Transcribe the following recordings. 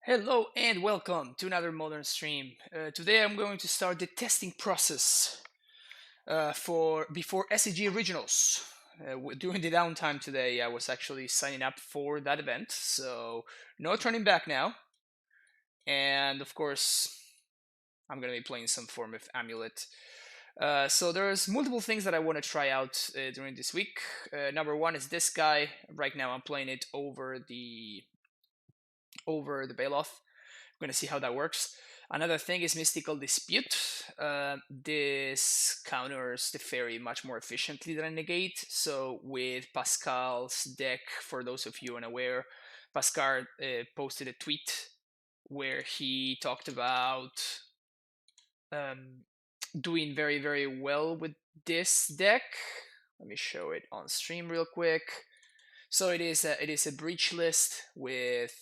Hello and welcome to another modern stream. Today I'm going to start the testing process for before SCG Originals. During the downtime today, I was actually signing up for that event, so no turning back now. And of course, I'm going to be playing some form of amuLIT. So there's multiple things that I want to try out during this week. Number one is this guy. Right now, I'm playing it over the Bailoff. We're going to see how that works. Another thing is Mystical Dispute. This counters the fairy much more efficiently than a negate. So with Pascal's deck, for those of you unaware, Pascal posted a tweet where he talked about um, doing very, very well with this deck. Let me show it on stream real quick. So it is a breach list with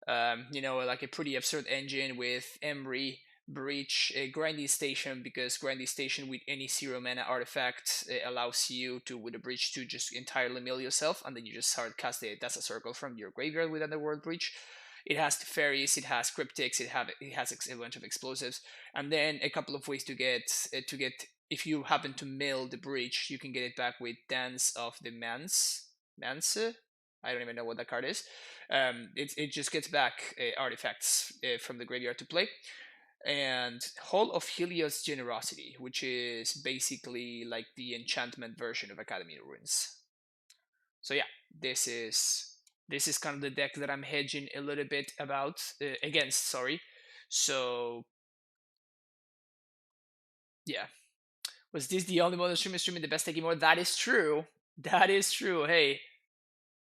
like a pretty absurd engine with Emery, Breach, a Grinding Station, because Grinding Station with any 0 mana artifact allows you to, with a Breach, to just entirely mill yourself, and then you just start casting it. That's a circle from your graveyard with Underworld Breach. It has fairies, it has cryptics, it has a bunch of explosives, and then a couple of ways to get if you happen to mill the Breach, you can get it back with Dance of the Manse. I don't even know what that card is. It just gets back artifacts from the graveyard to play. And Hall of Helios Generosity, which is basically like the enchantment version of Academy of Ruins. So yeah, this is kind of the deck that I'm hedging a little bit against. Sorry. So yeah, was this the only modern streamer streaming the best deck anymore? That is true. That is true. Hey,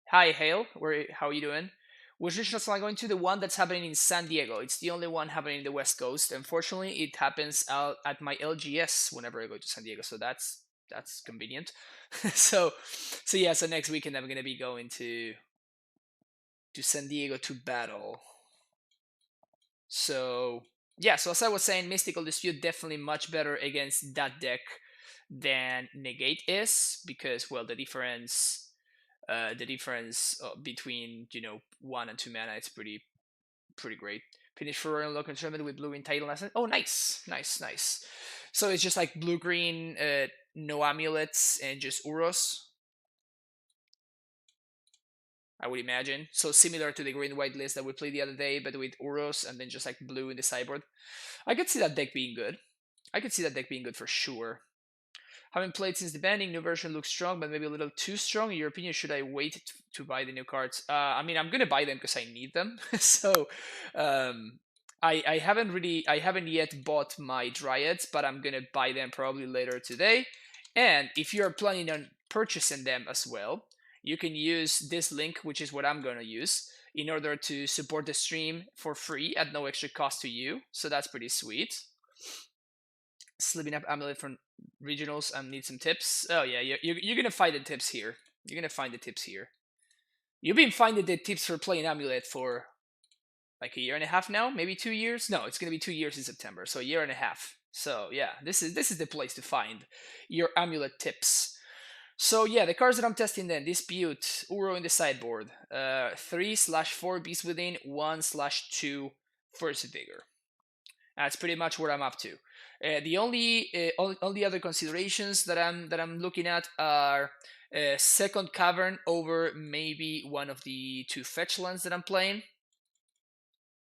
hi, Hale. How are you doing? Which regionals am I going to? The one that's happening in San Diego. It's the only one happening in the West Coast. Unfortunately, it happens out at my LGS whenever I go to San Diego, so that's convenient. so so yeah, so next weekend I'm gonna be going to San Diego to battle. So yeah, so as I was saying, Mystical Dispute definitely much better against that deck than Negate is, because well, the difference between 1 and 2 mana, it's pretty great. Finish for Royal Local Tournament with blue Untitled Chapter. Oh, nice. So it's just like blue green, no amulets, and just Uros, I would imagine. So similar to the green white list that we played the other day, but with Uros and then just like blue in the sideboard. I could see that deck being good. I could see that deck being good for sure. Haven't played since the banning. New version looks strong, but maybe a little too strong. In your opinion, should I wait to buy the new cards? I mean, I'm gonna buy them because I need them. So, um, I haven't yet bought my Dryads, but I'm gonna buy them probably later today. And if you're planning on purchasing them as well, you can use this link, which is what I'm gonna use, in order to support the stream for free at no extra cost to you. So that's pretty sweet. Slipping up amuLIT from regionals and need some tips. Oh yeah, you're gonna find the tips here. You're gonna find the tips here. You've been finding the tips for playing amuLIT for like a year and a half now, maybe 2 years. No, it's gonna be 2 years in September, so a year and a half. So yeah, this is the place to find your amuLIT tips. So yeah, the cards that I'm testing then: Dispute, Uro in the sideboard, 3/4 Beast Within, 1/2 First Vigor. That's pretty much what I'm up to. The only other considerations that I'm looking at are second cavern over maybe one of the two fetch lands that I'm playing.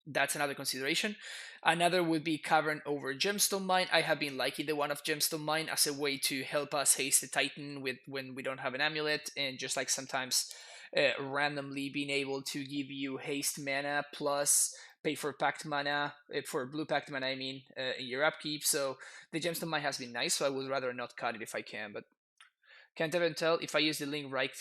That's another consideration. Another would be cavern over gemstone mine. I have been liking the one of gemstone mine as a way to help us haste the titan with when we don't have an amulet, and just like sometimes randomly being able to give you haste mana plus pay for packed mana, for blue packed mana, I mean, in your upkeep. So the gemstone mine has been nice, so I would rather not cut it if I can, but can't even tell if I use the link right.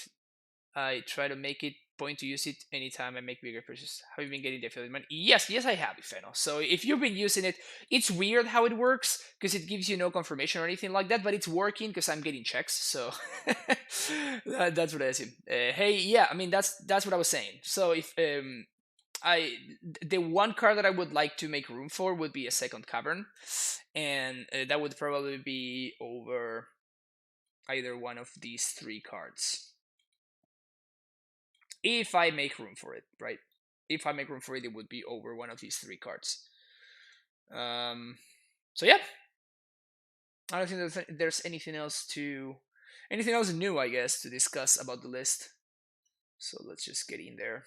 I try to make it point to use it anytime I make bigger purchases. Have you been getting the affiliate money? Yes, I have, Ifeno. So if you've been using it, it's weird how it works because it gives you no confirmation or anything like that, but it's working because I'm getting checks. So that's what I assume. Hey, yeah, I mean that's what I was saying. So if the one card that I would like to make room for would be a second cavern, and that would probably be over either one of these three cards. If I make room for it, right? if I make room for it, it would be over one of these 3 cards. So yeah, I don't think there's anything else new, I guess, to discuss about the list. So let's just get in there.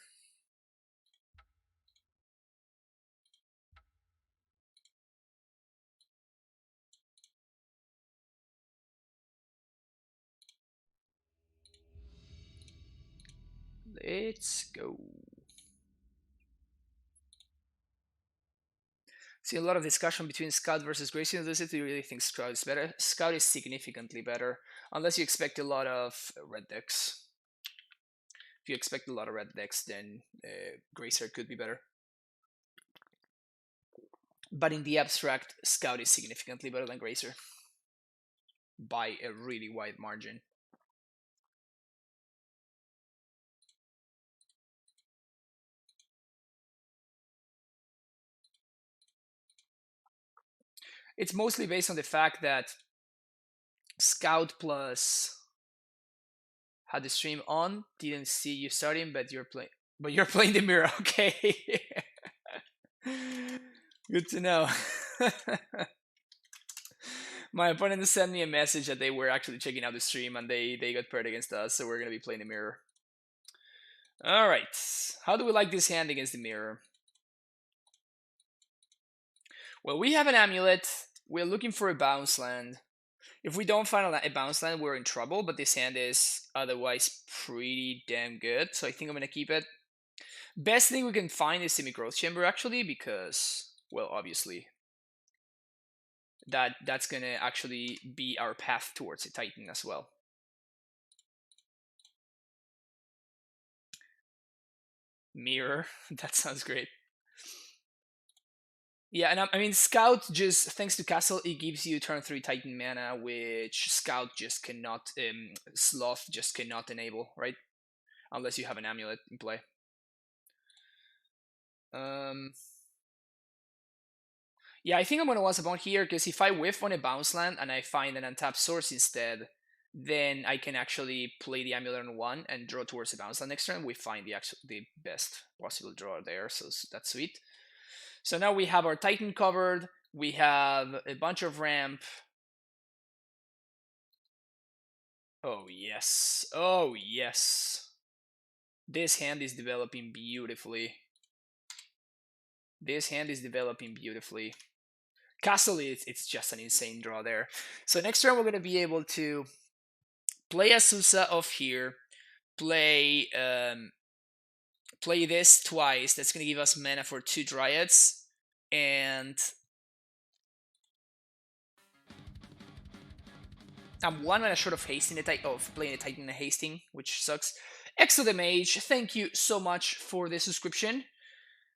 Let's go. See a lot of discussion between Scout versus Gracie University. Do you really think Scout is better? Scout is significantly better, unless you expect a lot of red decks. If you expect a lot of red decks, then Gracer could be better. But in the abstract, Scout is significantly better than Gracer by a really wide margin. It's mostly based on the fact that Scout Plus had the stream on, didn't see you starting, but you're playing the mirror. Okay. Good to know. My opponent sent me a message that they were actually checking out the stream and they got paired against us, so we're gonna be playing the mirror. All right, how do we like this hand against the mirror? Well, we have an amuLIT. We're looking for a bounce land. If we don't find a bounce land, we're in trouble, but this hand is otherwise pretty damn good, so I think I'm gonna keep it. Best thing we can find is Semi-Growth Chamber, actually, because, well, obviously, that's gonna actually be our path towards a Titan as well. Mirror, that sounds great. Yeah, and I mean, Scout, just thanks to Castle, it gives you turn 3 Titan mana, which Scout just cannot, Sloth just cannot enable, right? Unless you have an amuLIT in play. Yeah, I think I'm gonna once upon here, because if I whiff on a bounce land and I find an untapped source instead, then I can actually play the amulet on 1 and draw towards the bounce land next turn. We find the best possible draw there, so that's sweet. So now we have our Titan covered, we have a bunch of ramp. Oh yes, oh yes. This hand is developing beautifully. This hand is developing beautifully. Castle, it's just an insane draw there. So next turn we're going to be able to play Asusa off here, play play this twice. That's going to give us mana for 2 Dryads, and I'm 1 mana short of hasting playing a Titan and hasting, which sucks. Exo the Mage, thank you so much for the subscription.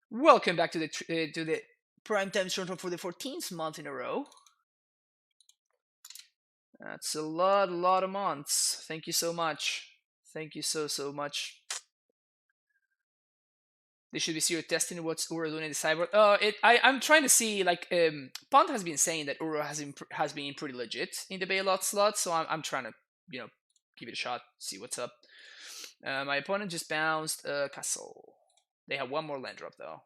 Welcome back to the Primetime Short for the 14th month in a row. That's a lot of months. Thank you so much. Thank you so much. They should be serious testing what's Uro doing in the cyber. I'm trying to see, like, Ponza has been saying that Uro has been pretty legit in the Baylot slot, so I'm trying to, give it a shot, see what's up. My opponent just bounced Castle. They have 1 more land drop though.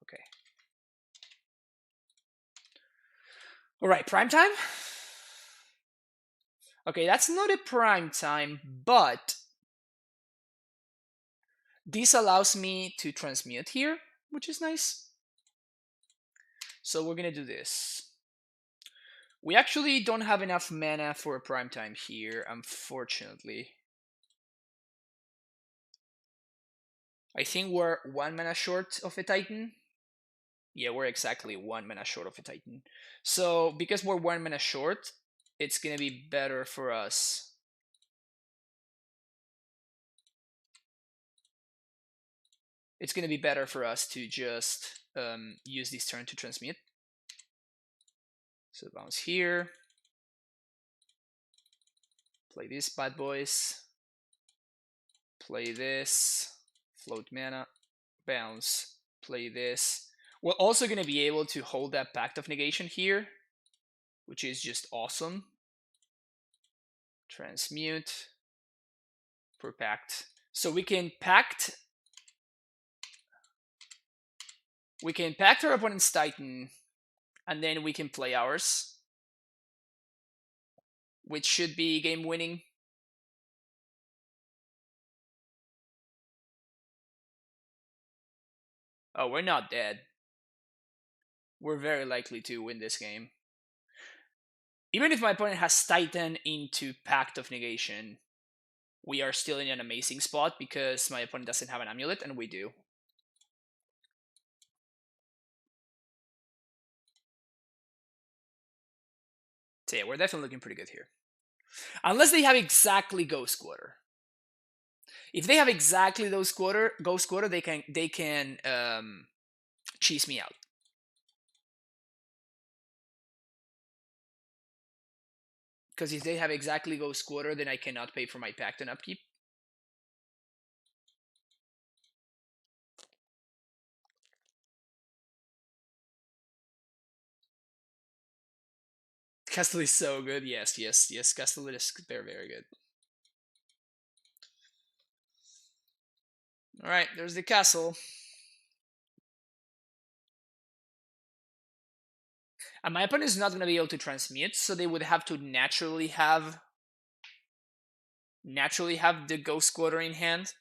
Okay. All right, prime time. Okay, that's not a prime time, but this allows me to transmute here, which is nice. So we're gonna do this. We actually don't have enough mana for a prime time here, unfortunately. I think we're 1 mana short of a Titan. Yeah, we're exactly 1 mana short of a Titan. So because we're 1 mana short, it's gonna be better for us. It's gonna be better for us to just use this turn to transmute. So bounce here. Play this, bad boys. Play this. Float mana. Bounce. Play this. We're also going to be able to hold that Pact of Negation here, which is just awesome. Transmute. For Pact. So we can Pact. We can pact our opponent's Titan, and then we can play ours, which should be game winning. Oh, we're not dead. We're very likely to win this game. Even if my opponent has Titan into Pact of Negation, we are still in an amazing spot because my opponent doesn't have an amuLIT and we do. So yeah, we're definitely looking pretty good here. Unless they have exactly Ghost Quarter. If they have exactly those Ghost Quarter, they can cheese me out. Because if they have exactly Ghost Quarter, then I cannot pay for my Pact and upkeep. Castle is so good. Yes, yes, yes. Castle is very, very good. All right, there's the castle. And my opponent is not going to be able to transmute, so they would have to naturally have the Ghost Quarter in hand.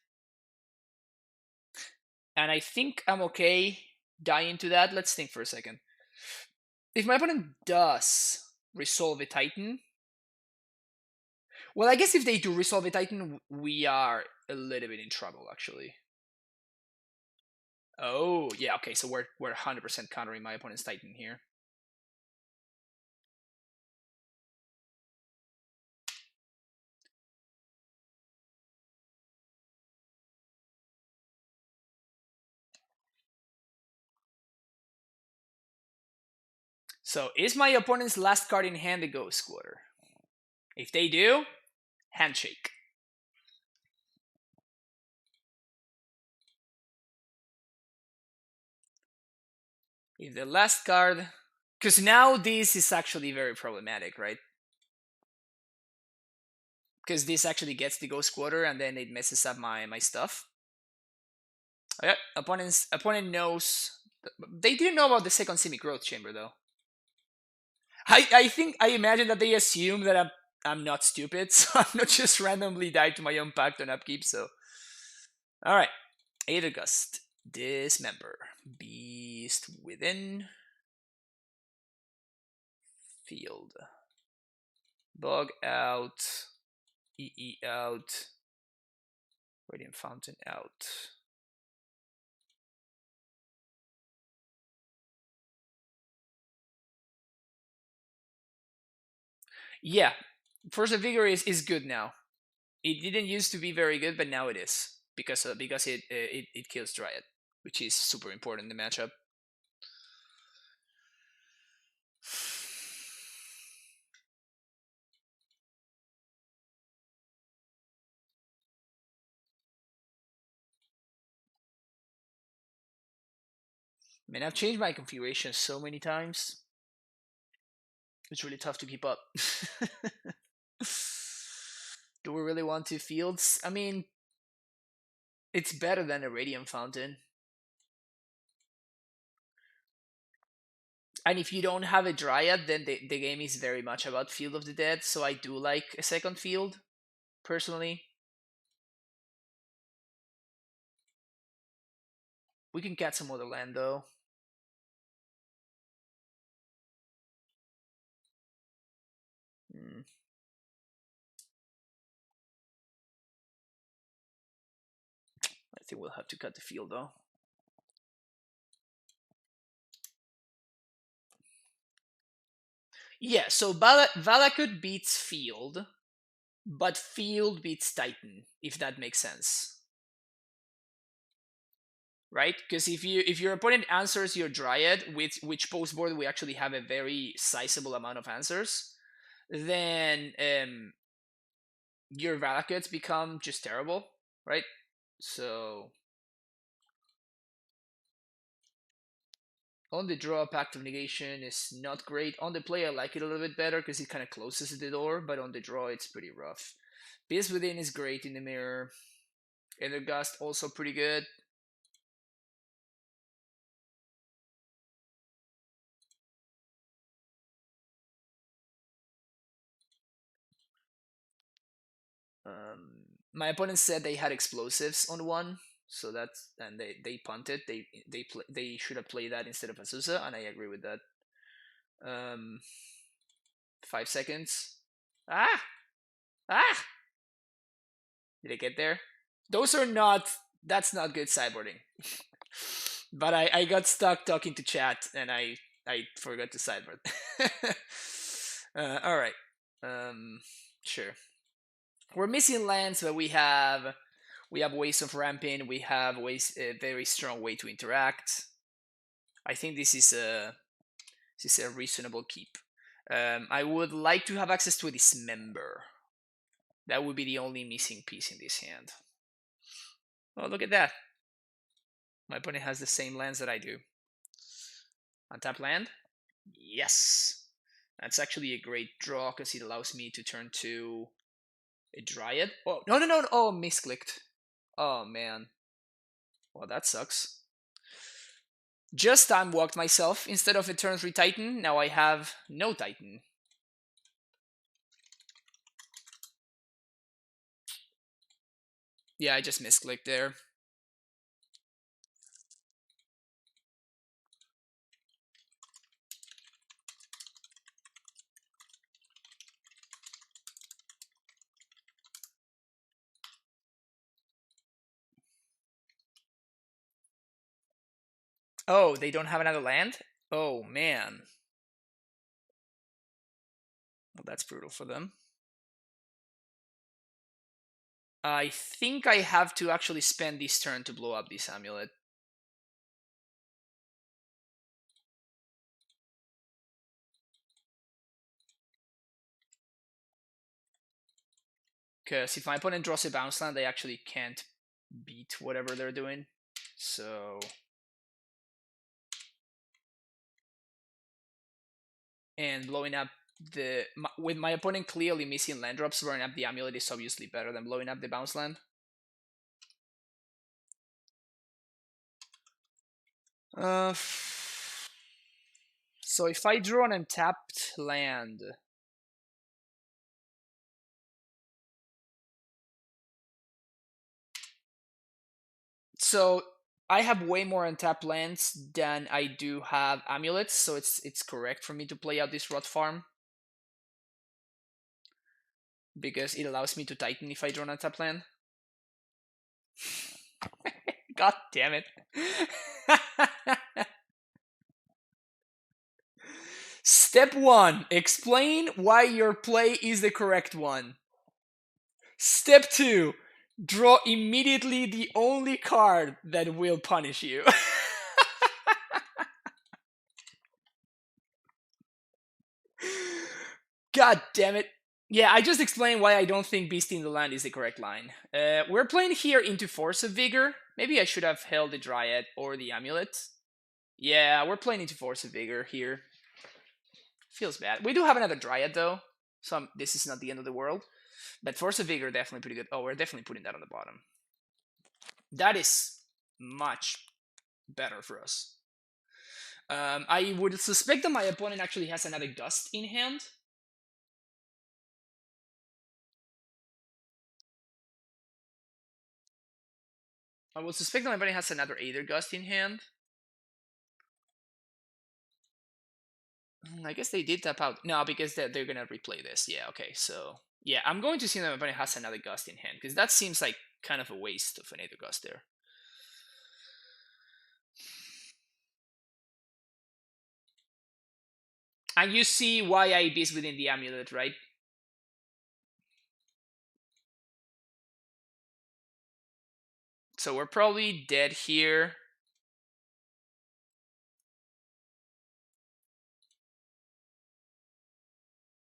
And I think I'm okay dying to that. Let's think for a second. If my opponent does resolve a Titan, well, I guess if they do resolve a Titan, we are a little bit in trouble, actually. Oh, yeah, okay, so we're 100% countering my opponent's Titan here. So, is my opponent's last card in hand the Ghost Quarter? If they do, handshake. If the last card... Because now this is actually very problematic, right? Because this actually gets the Ghost Quarter and then it messes up my stuff. Oh, yeah, opponent knows... They didn't know about the second semi-growth chamber, though. I imagine that they assume that I'm not stupid, so I'm not just randomly die to my own pact on upkeep, so... Alright. Aether Gust. Dismember. Beast within. Field. Bug out. EE out. Radiant Fountain out. Yeah. Force of Vigor is good now. It didn't used to be very good, but now it is. Because it kills Dryad, which is super important in the matchup. Man, I've changed my configuration so many times. It's really tough to keep up. Do we really want 2 fields? I mean, it's better than a Radiant Fountain. And if you don't have a Dryad, then the game is very much about Field of the Dead, so I do like a second field, personally. We can get some other land, though. I think we'll have to cut the field, though. Yeah, so Valakut beats Field, but Field beats Titan, if that makes sense. Right? Because if your opponent answers your Dryad, with which post board we actually have a very sizable amount of answers, then your Valakuts become just terrible, right? So on the draw, Pact of Negation is not great. On the play, I like it a little bit better because it kind of closes the door, but on the draw, it's pretty rough. Beast Within is great in the mirror. Aether Gust also pretty good. My opponent said they had explosives on one, so that's and they punted. They should have played that instead of Azusa, and I agree with that. 5 seconds. Ah, ah! Did I get there? Those are not. That's not good sideboarding. But I got stuck talking to chat, and I forgot to sideboard. All right. Sure. We're missing lands, but we have ways of ramping. We have a very strong way to interact. I think this is a reasonable keep. I would like to have access to a Dismember. That would be the only missing piece in this hand. Oh, look at that. My opponent has the same lands that I do. Untap land? Yes. That's actually a great draw because it allows me to turn to a Dryad. Oh, no. Oh, misclicked. Oh, man. Well, that sucks. Just time walked myself. Instead of a turn 3 Titan, now I have no Titan. Yeah, I just misclicked there. Oh, they don't have another land? Oh, man. Well, that's brutal for them. I think I have to actually spend this turn to blow up this amulet. Because if my opponent draws a bounce land, they actually can't beat whatever they're doing. So... And blowing up with my opponent clearly missing land drops, blowing up the amulet is obviously better than blowing up the bounce land. So if I draw an untapped land, so I have way more untapped lands than I do have amulets, so it's correct for me to play out this Rot Farm because it allows me to Titan if I draw an untapped land. God damn it. Step 1. Explain why your play is the correct one. Step 2. Draw immediately the only card that will punish you. God damn it. Yeah, I just explained why I don't think Beast in the Land is the correct line. We're playing here into Force of Vigor. Maybe I should have held the Dryad or the Amulet. Yeah, we're playing into Force of Vigor here. Feels bad. We do have another Dryad though, so this is not the end of the world. But Force of Vigor definitely pretty good. Oh, we're definitely putting that on the bottom. That is much better for us. I would suspect that my opponent actually has another Gust in hand. I would suspect that my opponent has another Aether Gust in hand. I guess they did tap out. No, because they're gonna replay this. Yeah, okay, so... Yeah, I'm going to see that my opponent has another Gust in hand, because that seems like kind of a waste of an Aether Gust there. And you see why I Beast within the amulet, right? So we're probably dead here.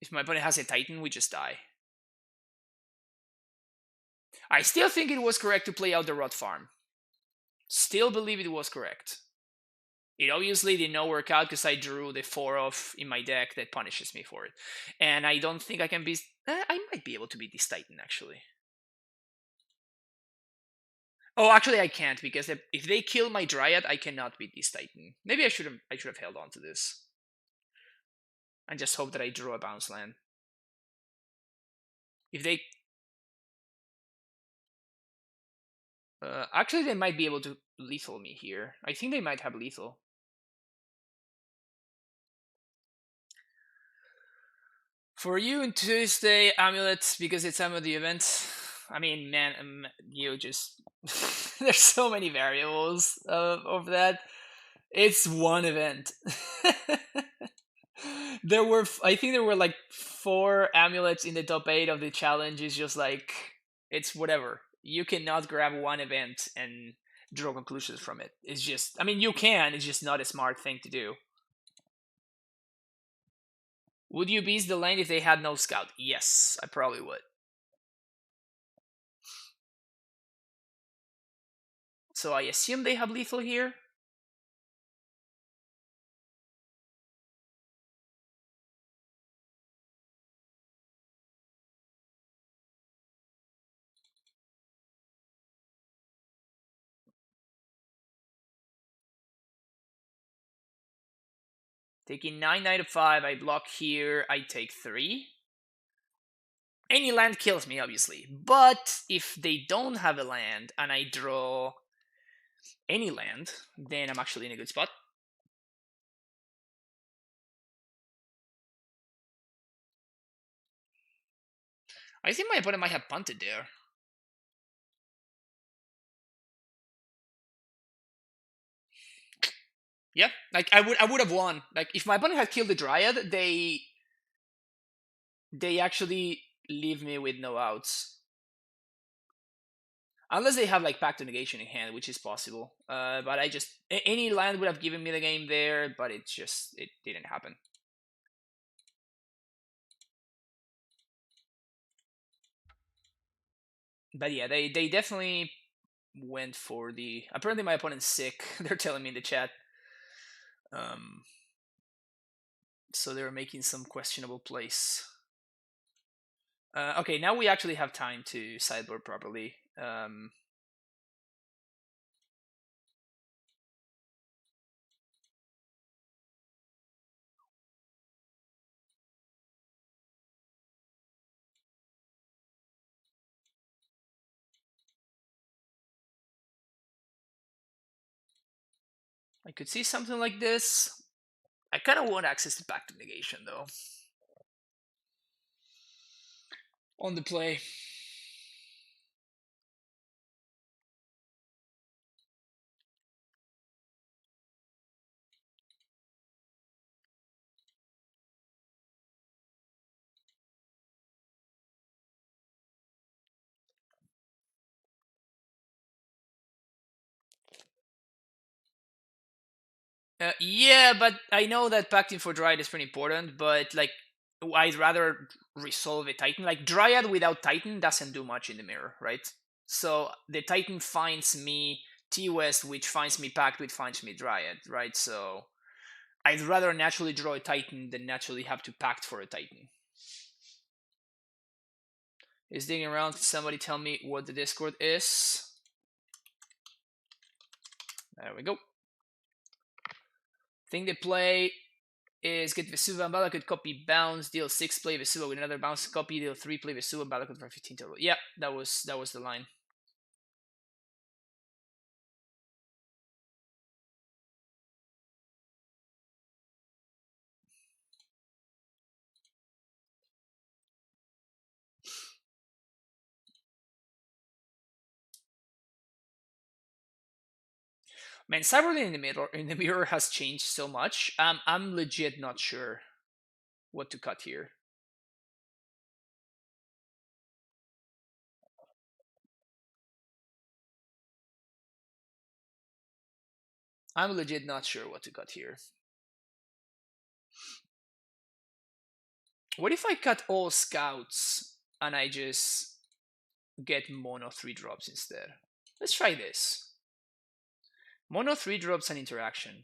If my opponent has a Titan, we just die. I still think it was correct to play out the Rot Farm. Still believe it was correct. It obviously did not work out because I drew the 4-off in my deck that punishes me for it. And I don't think I can be... I might be able to beat this Titan, actually. Oh, actually I can't, because if they kill my Dryad, I cannot beat this Titan. Maybe I should have held on to this. And just hope that I draw a bounce land. If they... Actually, they might be able to lethal me here. I think they might have lethal. For you in Tuesday, amuLIT, because it's some of the event. I mean, man, you just there's so many variables of that. It's one event. I think there were like 4 amulets in the top 8 of the challenge. It's just like it's whatever. You cannot grab one event and draw conclusions from it. It's just, I mean, you can. It's just not a smart thing to do. Would you beast the lane if they had no scout? Yes, I probably would. So I assume they have lethal here. Taking 9 knight of 5, I block here, I take 3. Any land kills me, obviously. But if they don't have a land and I draw any land, then I'm actually in a good spot. I think my opponent might have punted there. Yeah, like I would have won. Like if my opponent had killed the Dryad, they actually leave me with no outs. Unless they have like Pact of Negation in hand, which is possible. But I just any land would have given me the game there, but it didn't happen. But yeah, they definitely went for the. Apparently, my opponent's sick. They're telling me in the chat. So they're making some questionable plays. Okay, now we actually have time to sideboard properly. I could see something like this. I kind of want access to Pact of Negation, though. On the play. Yeah, but I know that Pacting for Dryad is pretty important, but like I'd rather resolve a Titan. Like Dryad without Titan doesn't do much in the mirror, right? So the Titan finds me T-West, which finds me Pact, which finds me Dryad, right? So I'd rather naturally draw a Titan than naturally have to Pact for a Titan. Is digging around. Somebody tell me what the Discord is. There we go. Thing they play is get Vesuva and Balakut, copy bounce, deal 6, play Vesuva with another bounce copy, deal 3, play Vesuva and Balakut for 15 total. Yeah, that was the line. Man, Cyberlane in the mirror has changed so much. I'm legit not sure what to cut here. I'm legit not sure what to cut here. What if I cut all scouts and I just get mono 3 drops instead? Let's try this. Mono 3 drops an interaction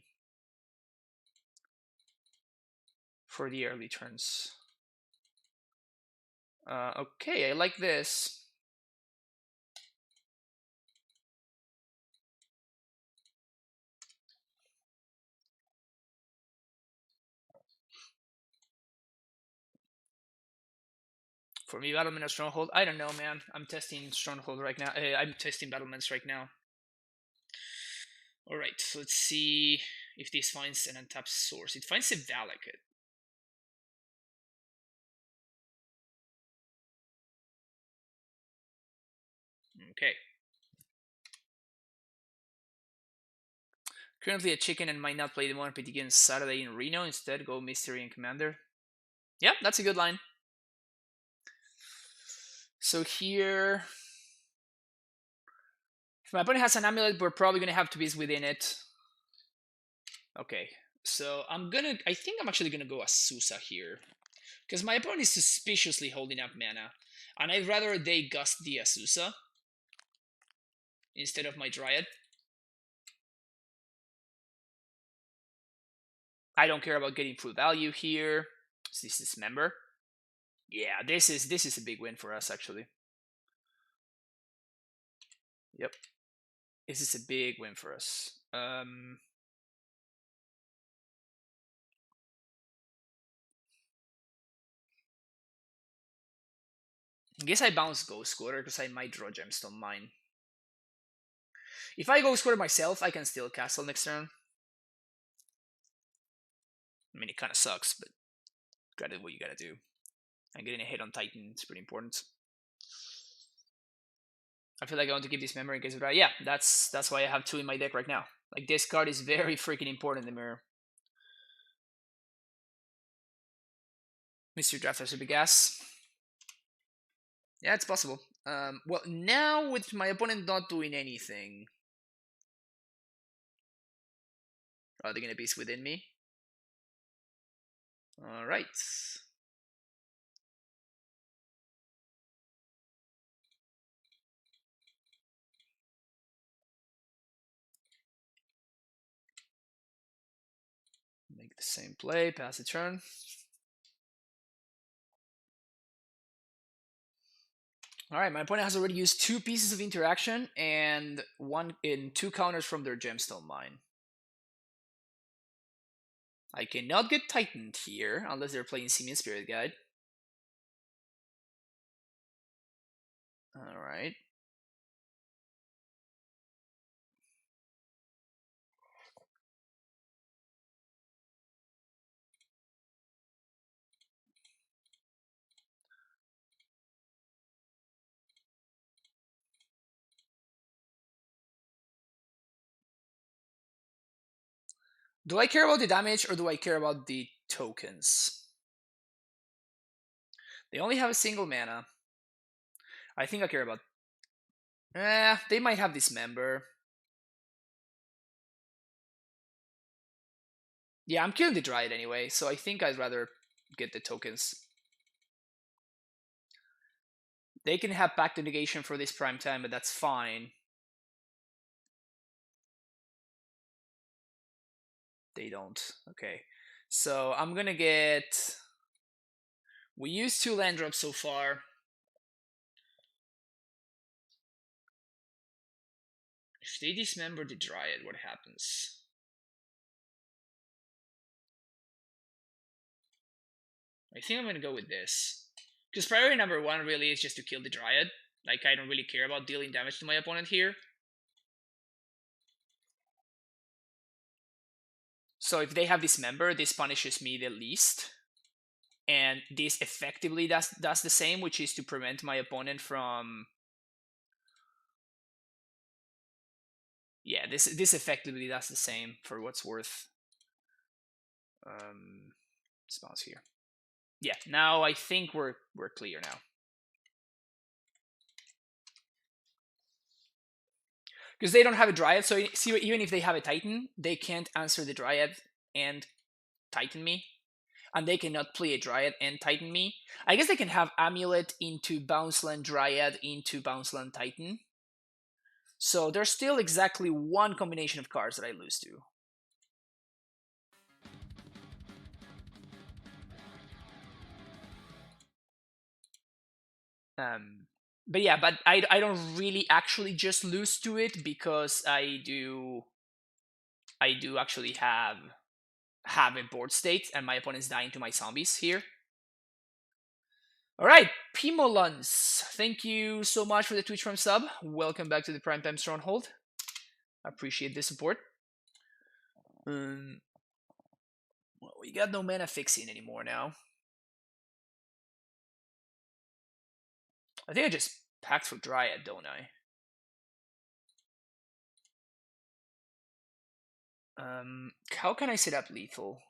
for the early turns. Okay, I like this. For me, Battlement or Stronghold, I don't know, man. I'm testing Stronghold right now. I'm testing Battlements right now. Alright, so let's see if this finds an untapped source. It finds a Valakut. Okay. Currently a chicken and might not play the one PT against Saturday in Reno. Instead, go Mystery and Commander. Yep, that's a good line. So here, if my opponent has an amulet, we're probably gonna have to be within it. Okay, so I think I'm actually gonna go Azusa here, because my opponent is suspiciously holding up mana, and I'd rather they gust the Azusa instead of my Dryad. I don't care about getting full value here. So this is Dismember. Yeah, this is a big win for us actually. Yep, this is a big win for us. I guess I bounce Ghost Quarter because I might draw Gemstone Mine. If I Ghost Quarter myself, I can still castle next turn. I mean, it kind of sucks, but gotta do what you gotta do. And getting a hit on Titan is pretty important. I feel like I want to keep this memory in case of that. Yeah, that's why I have 2 in my deck right now. Like, this card is very freaking important in the mirror. Mr. Drafter should be gas. Yeah, it's possible. Well, now with my opponent not doing anything, are they gonna beast within me? Alright. Make the same play, pass the turn. Alright, my opponent has already used 2 pieces of interaction and 2 counters from their Gemstone Mine. I cannot get Titaned here unless they're playing Simian Spirit Guide. Alright. Do I care about the damage or do I care about the tokens? They only have a single mana. I think I care about... they might have Dismember. Yeah, I'm killing the Dryad anyway, so I think I'd rather get the tokens. They can have Pact of Negation for this prime time, but that's fine. They don't. Okay. So I'm gonna get... We used 2 land drops so far. If they dismember the Dryad, what happens? I think I'm gonna go with this. Because priority number 1 really is just to kill the Dryad. Like, I don't really care about dealing damage to my opponent here. So if they have Dismember, this punishes me the least. And this effectively does the same, which is to prevent my opponent from... Yeah, this effectively does the same for what's worth. Spawns here. Yeah, now I think we're clear now. Because they don't have a Dryad, so even if they have a Titan, they can't answer the Dryad and Titan me. And they cannot play a Dryad and Titan me. I guess they can have amuLIT into Bounceland Dryad into Bounceland Titan. So there's still exactly 1 combination of cards that I lose to. But yeah, but I don't really actually just lose to it because I do actually have a board state and my opponent's dying to my zombies here. All right, Pimolans, thank you so much for the Twitch Prime sub. Welcome back to the Primetime Stronghold. I appreciate the support. Well, we got no mana fixing anymore now. I think I just packed for Dryad, don't I? How can I set up lethal?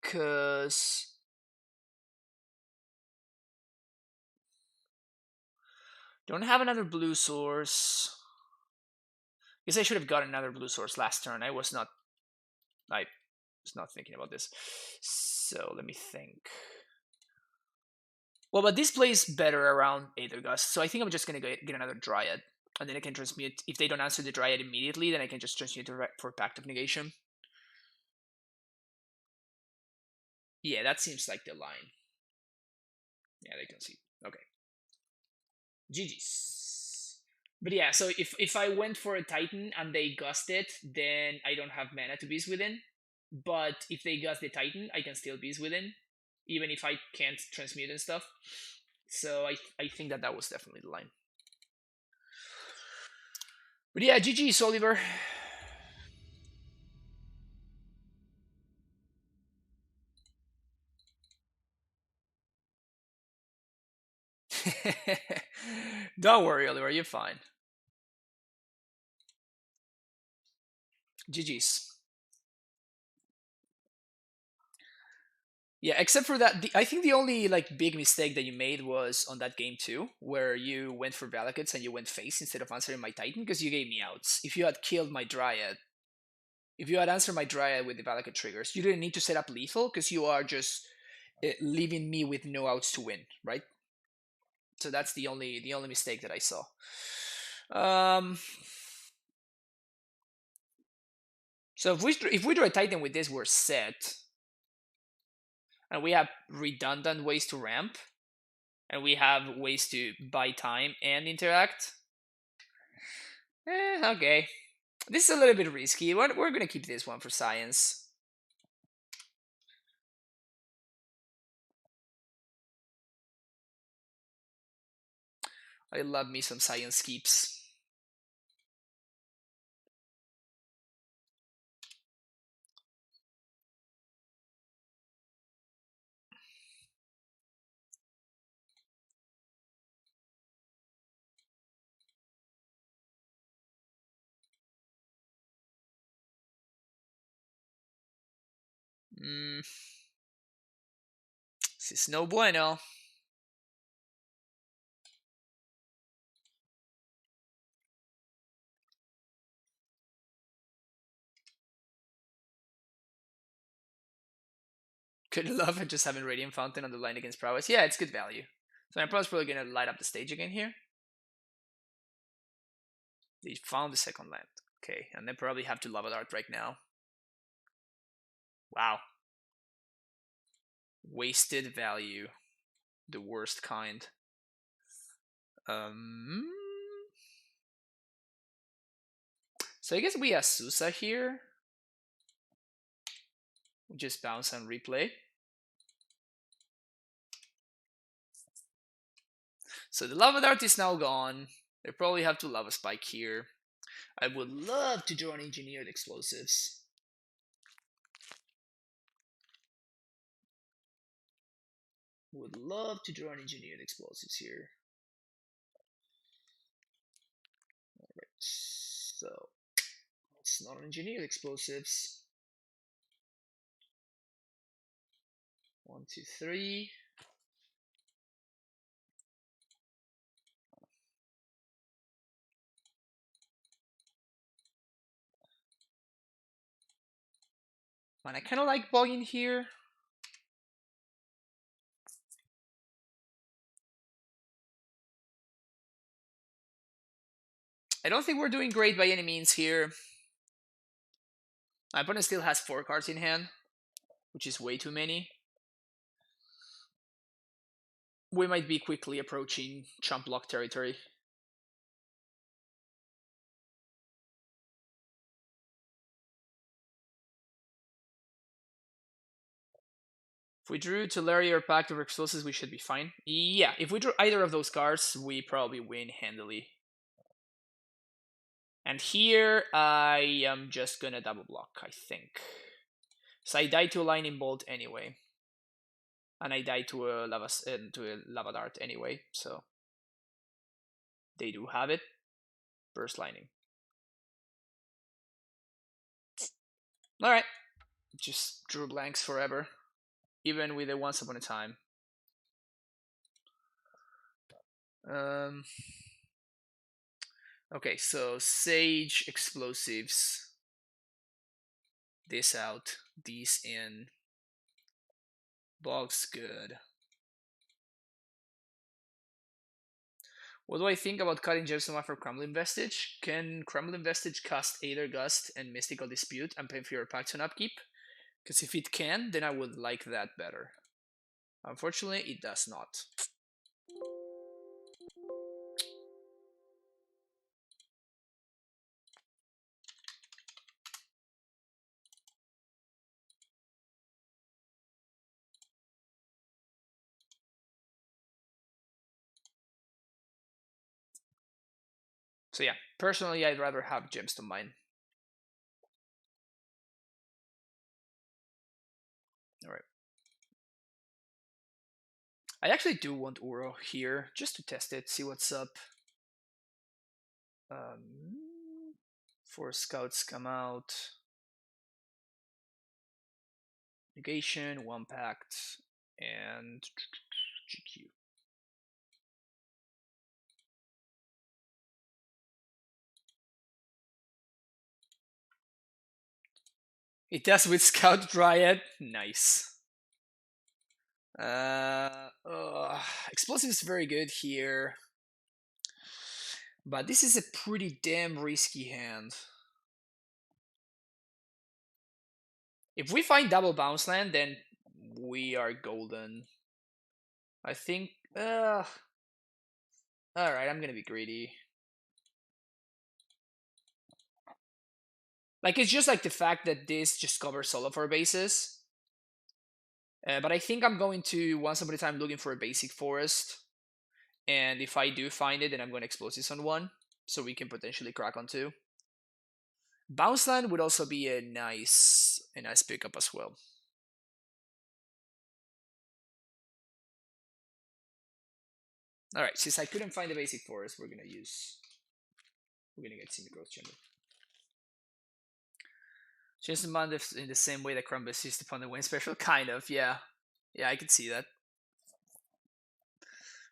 Cause don't have another blue source. Guess I should have got another blue source last turn. I was not thinking about this. So let me think. Well, but this plays better around Aethergust, so I think I'm just gonna get another Dryad, and then I can transmute. If they don't answer the Dryad immediately, then I can just transmute for Pact of Negation. Yeah, that seems like the line. Yeah, they can see. Okay. GG's. But yeah, so if I went for a Titan and they gust it, then I don't have mana to Beast Within. But if they gust the Titan, I can still Beast Within, even if I can't transmute and stuff. So I think that was definitely the line. But yeah, GG's, Oliver. Don't worry, Oliver, you're fine. GG's. Yeah, except for that, I think the only like big mistake that you made was on that game too, where you went for Valakuts and you went face instead of answering my Titan because you gave me outs. If you had killed my Dryad, if you had answered my Dryad with the Valakut triggers, you didn't need to set up lethal because you are just leaving me with no outs to win, right? So that's the only mistake that I saw. So if we draw a Titan with this, we're set. And we have redundant ways to ramp, and we have ways to buy time and interact. Okay. This is a little bit risky. We're going to keep this one for science. I love me some science keeps. This is no bueno. Could love it just having Radiant Fountain on the line against Prowess. Yeah, it's good value. So I'm probably going to light up the stage again here. They found the second land. Okay, and they probably have to Lava Dart right now. Wow. Wasted value. The worst kind. So I guess we have Susa here. We just bounce and replay. So the Lava Dart is now gone. They probably have to Lava Spike here. I would love to draw an Engineered Explosives. Would love to draw an Engineered Explosives here. Alright, so it's not an Engineered Explosives. 1, 2, 3. Man, I kind of like bogging here. I don't think we're doing great by any means here. My opponent still has 4 cards in hand, which is way too many. We might be quickly approaching chump block territory. If we drew Teleria or Pact of Explosives, we should be fine. Yeah, if we drew either of those cards, we probably win handily. And here, I am just gonna double block, I think. So I die to a Lightning Bolt anyway. And I die to a Lava Dart anyway, so they do have it. Burst Lightning. Alright. Just drew blanks forever. Even with a Once Upon a Time. Okay, so Sage, Explosives. This out, these in. Box good. What do I think about cutting Gemstone for Crumbling Vestige? Can Crumbling Vestige cast Aether Gust and Mystical Dispute and pay for your Pact on upkeep? Because if it can, then I would like that better. Unfortunately, it does not. So yeah, personally, I'd rather have Gemstone Mine. Alright. I actually do want Uro here, just to test it, see what's up. 4 scouts come out. Negation, 1 pact, and GQ. It does with Scout Dryad. Nice. Explosive is very good here. But this is a pretty damn risky hand. If we find double bounce land, then we are golden. I think... Alright, I'm gonna be greedy. Like, it's just like the fact that this just covers all of our bases. But I think I'm going to, once upon a time, looking for a basic forest. And if I do find it, then I'm going to Explosives on 1. So we can potentially crack on 2. Bounce land would also be a nice pickup as well. Alright, since I couldn't find the basic forest, we're gonna get Seamy Growth Chamber. Change the mana in the same way that Crumbus used upon the win special? Kind of, yeah. Yeah, I could see that.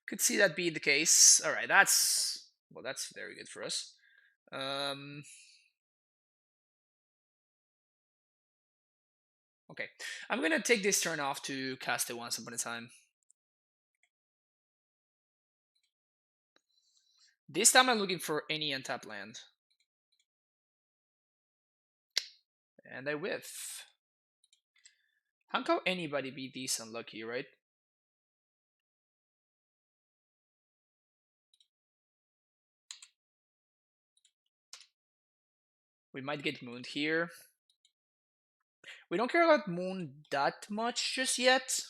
Could see that being the case. Alright, that's very good for us. Okay, I'm gonna take this turn off to cast it Once Upon a Time. This time I'm looking for any untapped land. And I whiff. How can anybody be this unlucky, right? We might get mooned here. We don't care about moon that much just yet.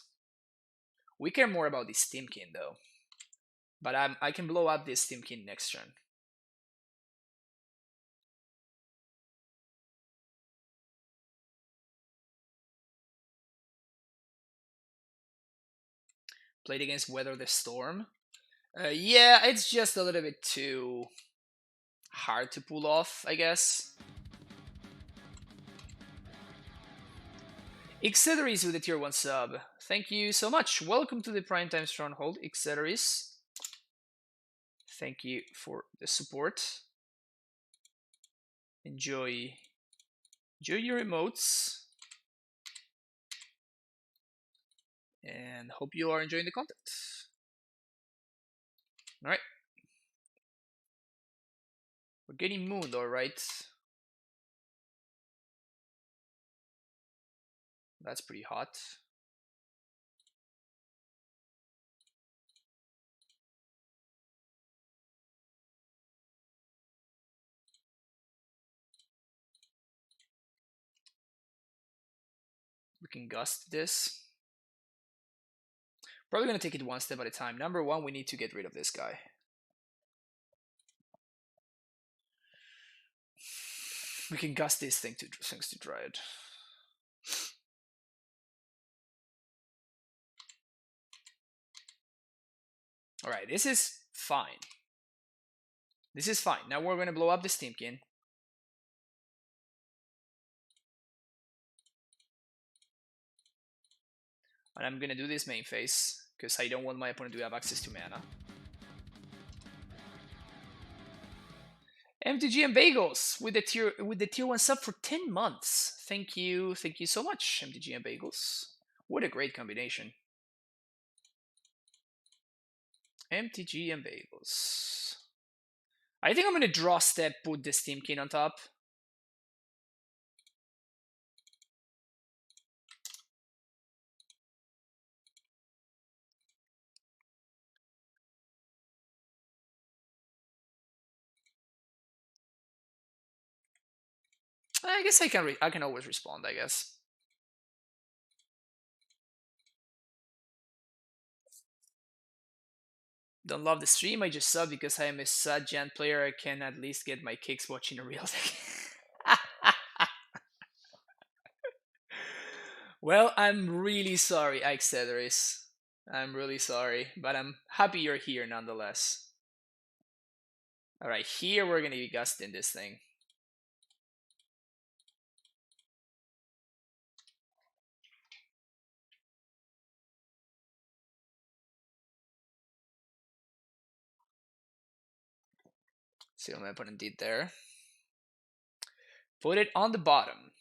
We care more about this Steamkin though. But I can blow up this Steamkin next turn. Played against Weather the Storm. Yeah, it's just a little bit too hard to pull off, I guess. Ixeteris with a tier 1 sub. Thank you so much. Welcome to the Primetime Stronghold, Ixeteris. Thank you for the support. Enjoy your emotes. And hope you are enjoying the content. Alright. We're getting mooned, alright. That's pretty hot. We can gust this. Probably gonna take it one step at a time. Number one, we need to get rid of this guy. We can gust these things to Dryad. Alright, this is fine. This is fine. Now we're gonna blow up the Steamkin. And I'm gonna do this main phase, because I don't want my opponent to have access to mana. MTG and Bagels with the tier 1 sub for 10 months. Thank you so much, MTG and Bagels. What a great combination. MTG and Bagels. I think I'm gonna draw step, put the Steamkin on top. I guess I can always respond, I guess. Don't love the stream, I just sub because I am a sad Jan player. I can at least get my kicks watching a real thing. Well, I'm really sorry, Ike Cederis. I'm really sorry, but I'm happy you're here nonetheless. Alright, here we're gonna be gusting this thing. See what my opponent did there. Put it on the bottom.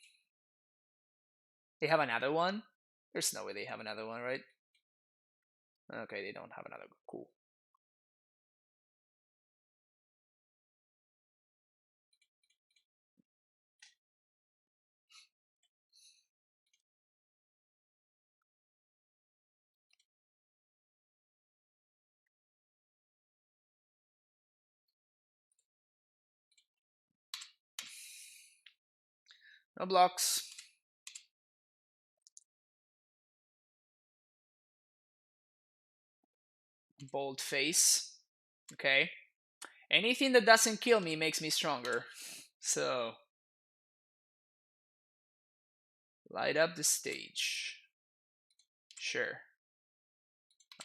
They have another one? There's no way they have another one, right? Okay, they don't have another. Cool. No blocks. Bold face. Okay. Anything that doesn't kill me makes me stronger. So, light up the stage. Sure.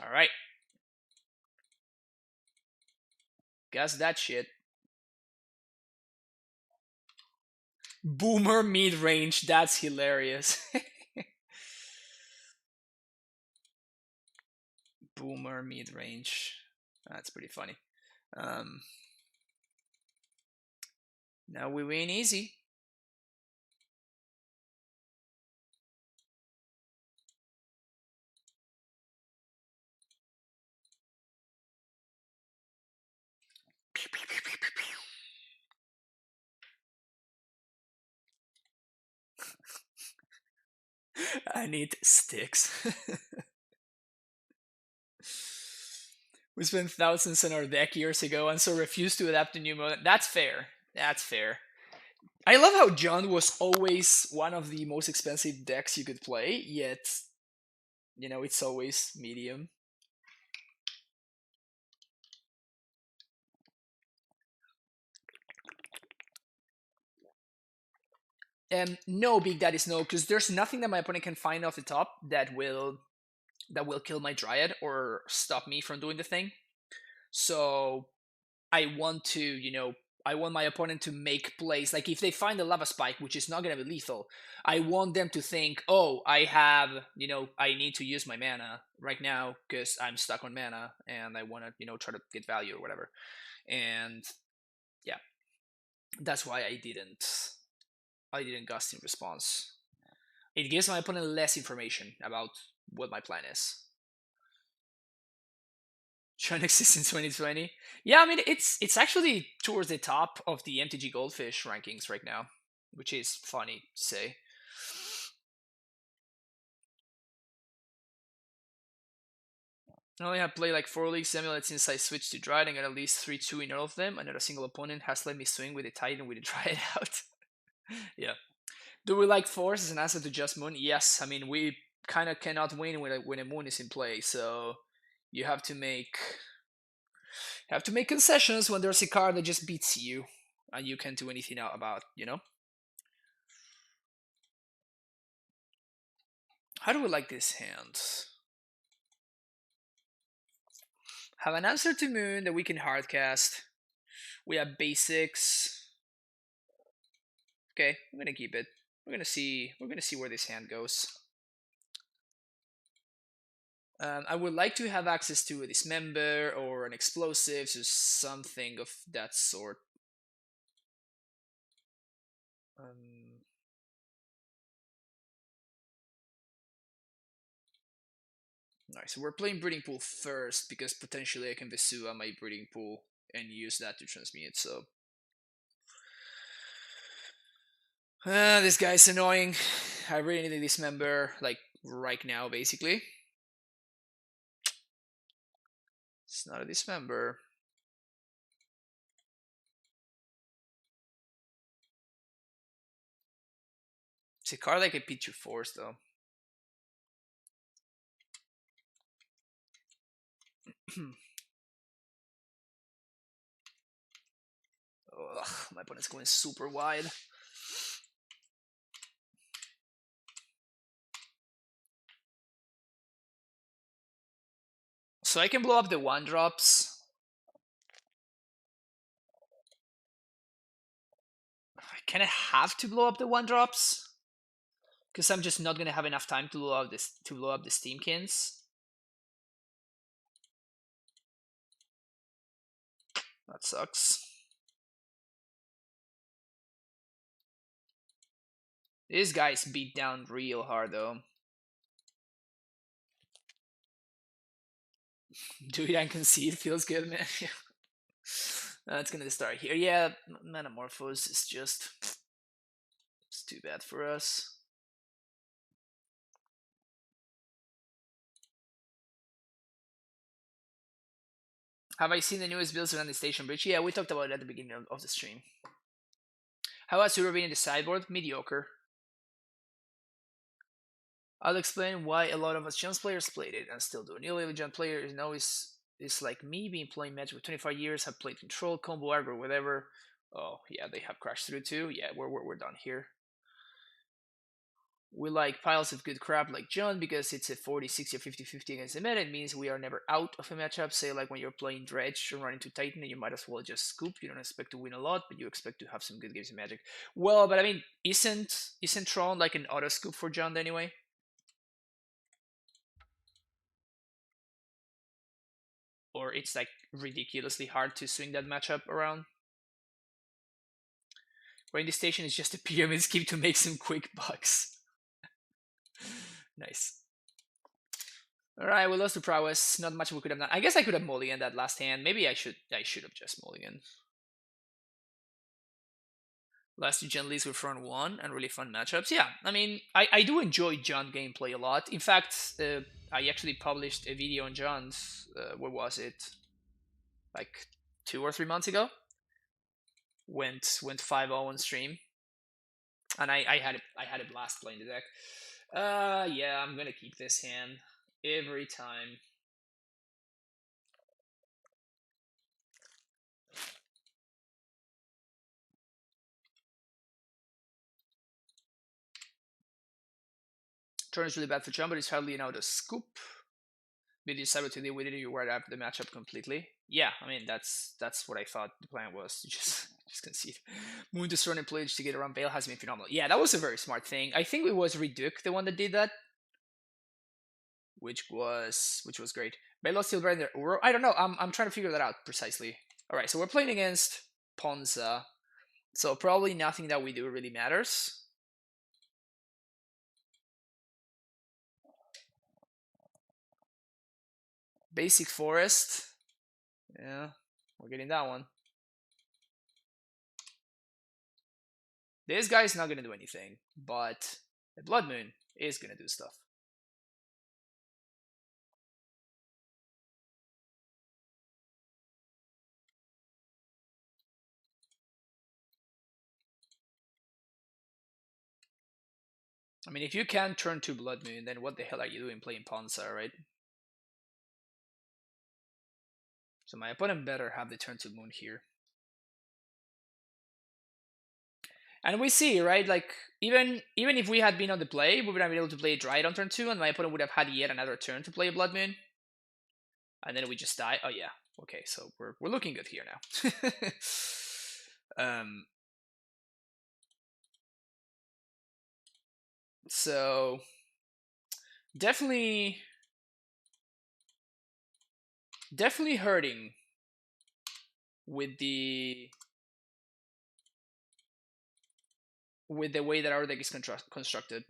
Alright. Guess that shit. Boomer mid-range, that's hilarious. Boomer mid-range. That's pretty funny. Now we win easy. I need sticks. We spent thousands on our deck years ago and so refused to adapt to new mode. That's fair. That's fair. I love how John was always one of the most expensive decks you could play, yet, you know, it's always medium. No, Big Daddy Snow, because there's nothing that my opponent can find off the top that will kill my Dryad or stop me from doing the thing. So I want to, you know, I want my opponent to make plays. Like if they find a lava spike, which is not going to be lethal, I want them to think, oh, I have, you know, I need to use my mana right now because I'm stuck on mana and I want to, you know, try to get value or whatever. And yeah, that's why I didn't gust in response. It gives my opponent less information about what my plan is. Trying to exist in 2020. Yeah, I mean it's actually towards the top of the MTG Goldfish rankings right now, which is funny to say. I only have played like 4 league simulates since I switched to Dryad and got at least 3-2 in all of them, and not a single opponent has let me swing with a Titan with a Dryad out. Yeah. Do we like Force as an answer to Just Moon? Yes, I mean we kind of cannot win when a moon is in play. So you have to make concessions when there's a card that just beats you, and you can't do anything about. How do we like this hand? Have an answer to moon that we can hardcast. We have basics. Okay, I'm gonna keep it. We're gonna see where this hand goes. I would like to have access to a dismember or an explosive, so something of that sort. Nice. So we're playing breeding pool first because potentially I can Vesua my breeding pool and use that to transmute it. So this guy's annoying. I really need a dismember like right now, basically. It's not a dismember. It's a card like a P2 Force though. Ugh, my opponent's going super wide. So I can blow up the 1-drops. I kind of have to blow up the 1-drops because I'm just not gonna have enough time to blow up the Steamkins. That sucks. These guys beat down real hard though. Do it and concede feels good, man. It's gonna start here. Yeah, Metamorphose is just it's too bad for us. Have I seen the newest builds around the Station Bridge? Yeah, we talked about it at the beginning of the stream. How about Super being in the sideboard? Mediocre. I'll explain why a lot of us Jones players played it and still do. Newly legend players is like me, being playing Magic for 25 years, have played Control, Combo, Aggro, whatever. Oh yeah, they have crashed through too. Yeah, we're done here. We like piles of good crap like John because it's a 40, 60, or 50-50 against the meta. It means we are never out of a matchup. Say like when you're playing Dredge and running to Titan, and you might as well just scoop. You don't expect to win a lot, but you expect to have some good games of Magic. Well, but I mean, isn't Tron like an auto scoop for John anyway? Or it's like ridiculously hard to swing that matchup around? Where in the station is just a pyramid scheme to make some quick bucks. Nice. Alright, we lost to Prowess. Not much we could have done. I guess I could have mulliganed that last hand. Maybe I should have just mulliganed. Last two Gen Lees were front one and really fun matchups. Yeah, I mean, I do enjoy John gameplay a lot. In fact, I actually published a video on John's, what was it? Like 2 or 3 months ago. Went 5-0 on stream. And I had a blast playing the deck. Yeah, I'm gonna keep this hand every time. Turn is really bad for John, but it's hardly an auto scoop. Did you decide to deal with it? You were after the matchup completely. Yeah, I mean that's what I thought the plan was. Just concede. Moon to Stern and Pillage to get around Bale has been phenomenal. Yeah, that was a very smart thing. I think it was Reduke the one that did that, which was great. Bale still better than Uro. I don't know. I'm trying to figure that out precisely. All right, so we're playing against Ponza, so probably nothing that we do really matters. Basic Forest. Yeah, we're getting that one. This guy's not gonna do anything, but the Blood Moon is gonna do stuff. I mean, if you can turn 2 Blood Moon, then what the hell are you doing playing Ponza, right? So my opponent better have the turn 2 Moon here. And we see, right, like, even if we had been on the play, we would have been able to play Dryad on turn 2, and my opponent would have had yet another turn to play a Blood Moon. And then we just die. Oh, yeah. Okay, so we're looking good here now. So definitely hurting with the way that our deck is constructed.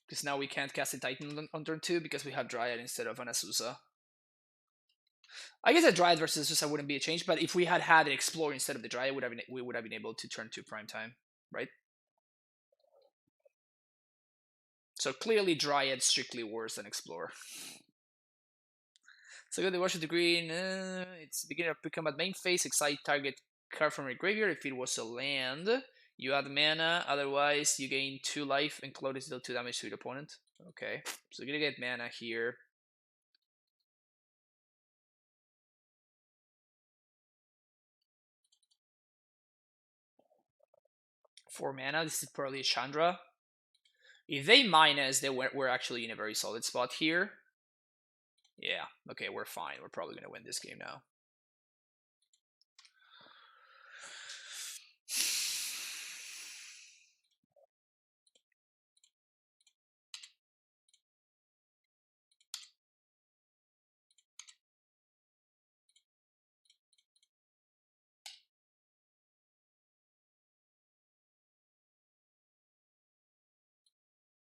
Because now we can't cast a Titan on turn 2 because we have Dryad instead of an Azusa. I guess a Dryad versus Azusa wouldn't be a change, but if we had an Explorer instead of the Dryad, we would have been able to turn 2 prime time, right? So clearly Dryad strictly worse than Explorer. So go to Wash the Green. It's beginning to become at main phase. Excite target card from your graveyard. If it was a land, you add mana. Otherwise, you gain 2 life and Cloud deal 2 damage to your opponent. Okay, so you're gonna get mana here. For mana, this is probably Chandra. If they mine us, we're actually in a very solid spot here. Yeah, okay, we're fine. We're probably gonna win this game now.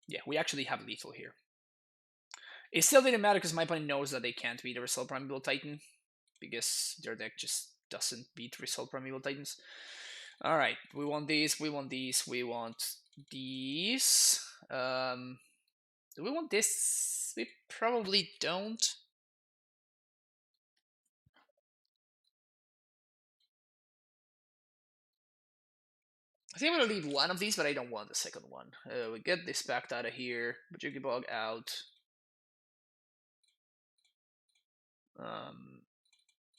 Yeah, we actually have lethal here. It still didn't matter because my opponent knows that they can't beat a Result Primeval Titan because their deck just doesn't beat Result Primeval Titans. Alright, we want these, we want these, we want these. Do we want this? We probably don't. I think I'm gonna leave one of these, but I don't want the second one. We get this backed out of here. Bajuki Bog out.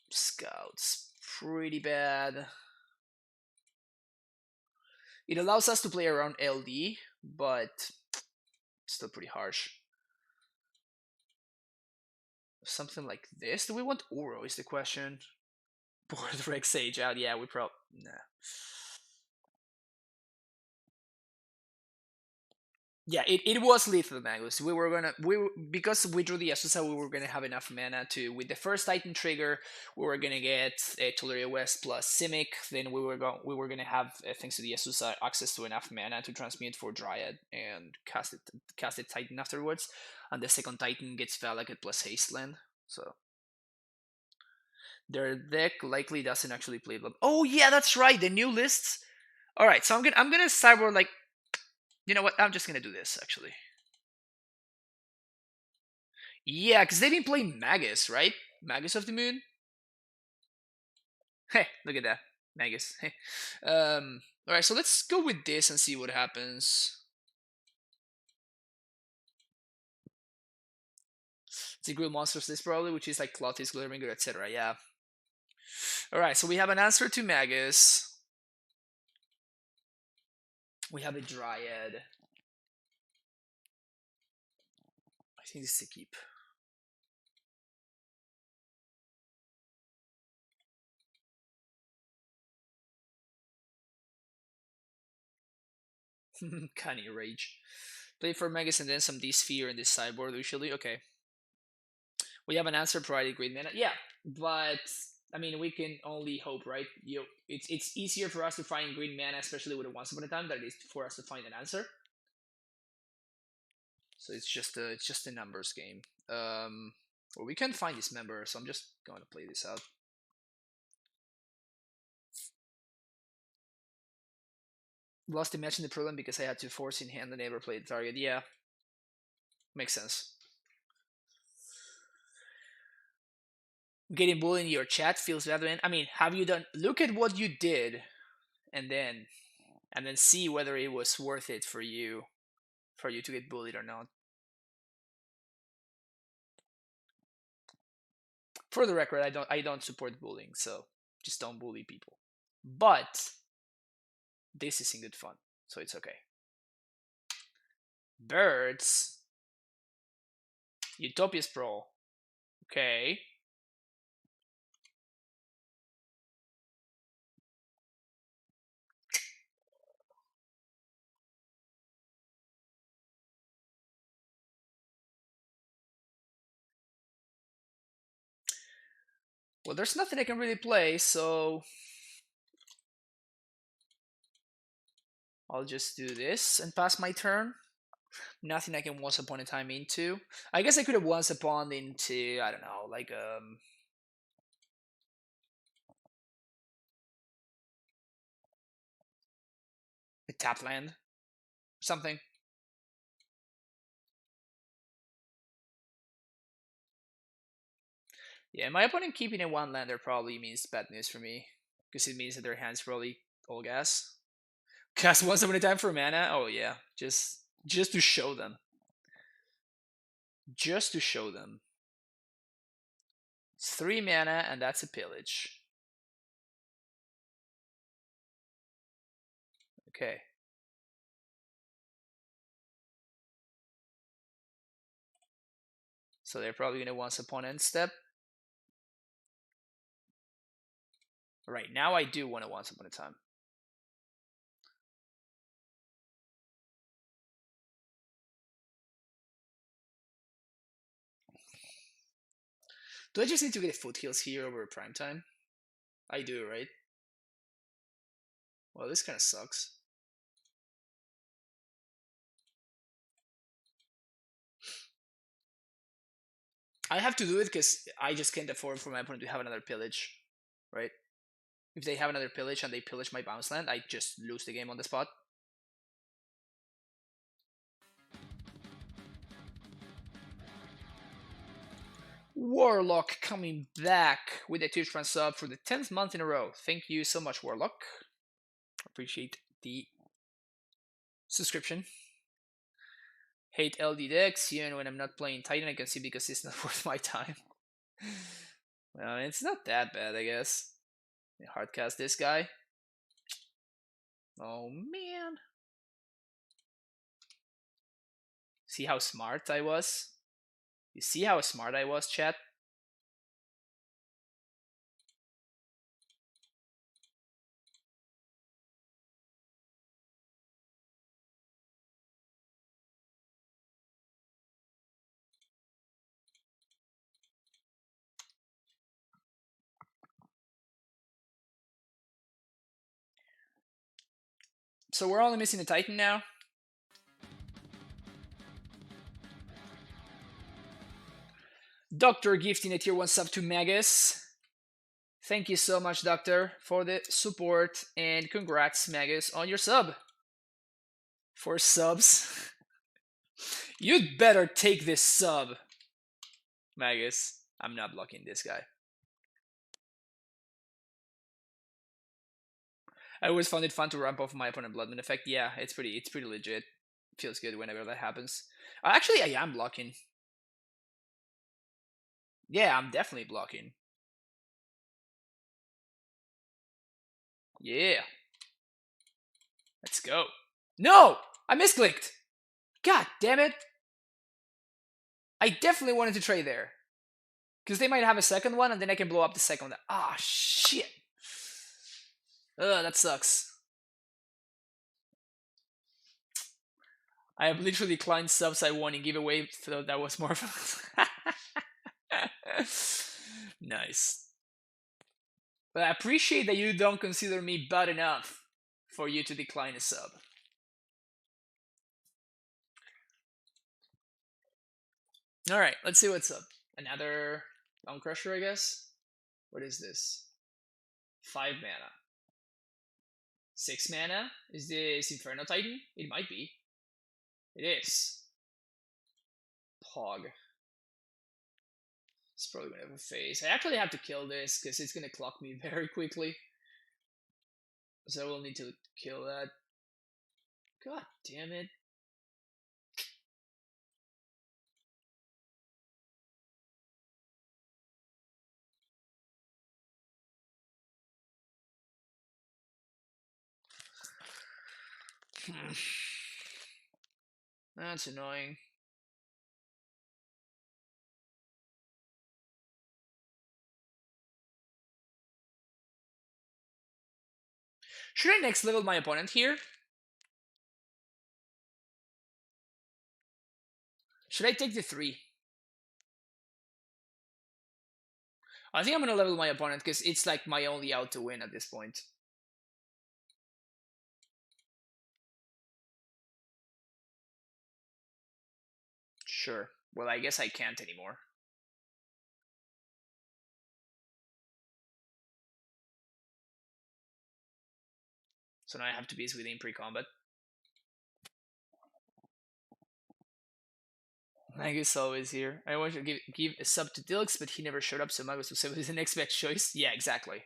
Scouts pretty bad. It allows us to play around LD, but still pretty harsh. Something like this. Do we want Uro? Is the question. Board Rex Sage out. Yeah, we probably nah. Yeah, it was lethal, Magus. Because we drew the Azusa, we were gonna have enough mana to with the first Titan trigger, we were gonna get Tularia West plus Simic. Then we were gonna have thanks to the Azusa access to enough mana to transmute for Dryad and cast it Titan afterwards, and the second Titan gets Valakut plus Hasteland. So their deck likely doesn't actually play them. Oh yeah, that's right. The new lists. All right, so I'm gonna sideboard like. You know what? I'm just gonna do this actually. Yeah, because they've been playing Magus, right? Magus of the Moon. Hey, look at that, Magus. Hey. All right, so let's go with this and see what happens. It's a Grill Monsters list probably, which is like Clotis, Glitterbringer, etc. Yeah. All right, so we have an answer to Magus. We have a Dryad. I think this is a keep. Canny Rage. Play for Magus and then some D-Sphere in this sideboard usually. Okay. We have an answer provided great mana. Yeah, but I mean we can only hope, right? It's easier for us to find green mana, especially with a once upon a time, than it is for us to find an answer. So it's just a numbers game. Well, we can find this member, so I'm just going to play this out. Lost the match in the problem because I had to force in hand and never play the target. Yeah, makes sense. Getting bullied in your chat feels bad, man. I mean, have you done? Look at what you did, and then see whether it was worth it for you to get bullied or not. For the record, I don't support bullying, so just don't bully people. But this is in good fun, so it's okay. Birds. Utopia's Pro. Okay. Well, there's nothing I can really play, so I'll just do this and pass my turn. Nothing I can Once Upon a Time into. I guess I could have Once Upon into, I don't know, like a tap land or something. Yeah, my opponent keeping a one lander probably means bad news for me, because it means that their hand's probably all gas. Cast Once Upon a Time for mana? Oh yeah, just to show them. Just to show them. It's 3 mana, and that's a pillage. Okay. So they're probably going to Once Upon end step. Right, now I do want to Once Upon a Time. Do I just need to get foothills here over prime time? I do, right? Well, this kind of sucks. I have to do it because I just can't afford for my opponent to have another pillage, right? If they have another pillage and they pillage my bounce land, I just lose the game on the spot. Warlock coming back with a Tier sub for the 10th month in a row. Thank you so much, Warlock. Appreciate the subscription. Hate LD decks, even when I'm not playing Titan, I can see because it's not worth my time. Well, it's not that bad, I guess. Hardcast this guy. Oh man. See how smart I was? You see how smart I was, chat? So we're only missing a Titan now. Doctor gifting a tier 1 sub to Magus. Thank you so much, Doctor, for the support, and congrats, Magus, on your sub. 4 subs. You'd better take this sub, Magus. I'm not blocking this guy. I always found it fun to ramp off my opponent Blood Moon effect. Yeah, it's pretty legit. Feels good whenever that happens. Actually, I am blocking. Yeah, I'm definitely blocking. Yeah. Let's go. No! I misclicked! God damn it! I definitely wanted to trade there. Because they might have a second one, and then I can blow up the second one. Ah, shit! Ugh, that sucks. I have literally declined subs I won in giveaway, so that was more fun. Nice. But I appreciate that you don't consider me bad enough for you to decline a sub. Alright, let's see what's up. Another Crusher, I guess? What is this? 5 mana. 6 mana? Is this Inferno Titan? It might be. It is. Pog. It's probably gonna have a face. I actually have to kill this because it's gonna clock me very quickly. So I will need to kill that. God damn it. That's annoying. Should I next level my opponent here? Should I take the 3? I think I'm gonna level my opponent because it's like my only out to win at this point. Sure. Well, I guess I can't anymore. So now I have to be within pre-combat. Magus always here. I want to give a sub to Dilks, but he never showed up, so Magus was the next best choice. Yeah, exactly.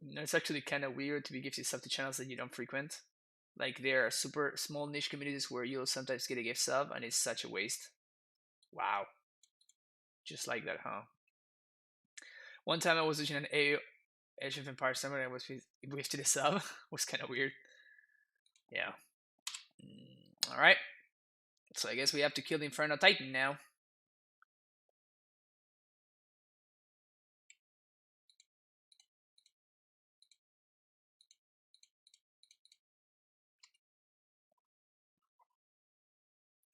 You know, it's actually kind of weird to be gifted sub to channels that you don't frequent. Like, there are super small niche communities where you'll sometimes get a gift sub, and it's such a waste. Wow. Just like that, huh? One time I was watching an Age of Empires summer and I was gifted a sub. It was kind of weird. Yeah. Alright. So I guess we have to kill the Inferno Titan now.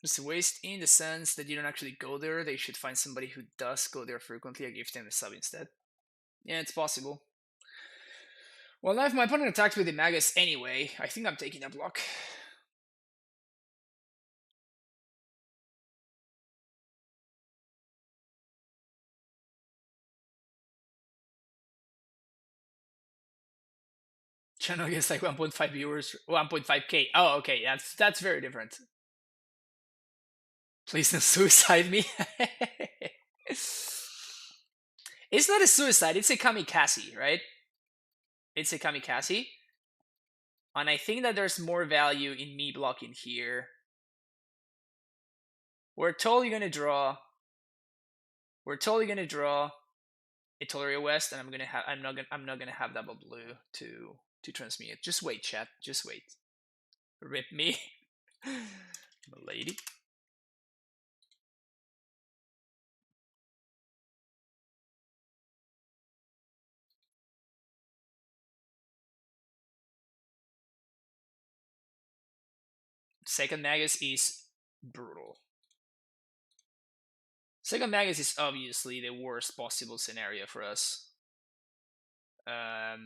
It's a waste in the sense that you don't actually go there. They should find somebody who does go there frequently and give them a sub instead. Yeah, it's possible. Well, now if my opponent attacks with the Magus anyway, I think I'm taking a block. Channel gets like 1.5 viewers, 1.5k. Oh, okay, that's very different. Please don't suicide me. It's not a suicide, it's a kamikaze, right? It's a kamikaze. And I think that there's more value in me blocking here. We're totally gonna draw. We're totally gonna draw a Toleria West, and I'm not gonna have double blue to transmute. Just wait, chat. Just wait. Rip me, lady. Second Magus is brutal. Second Magus is obviously the worst possible scenario for us. That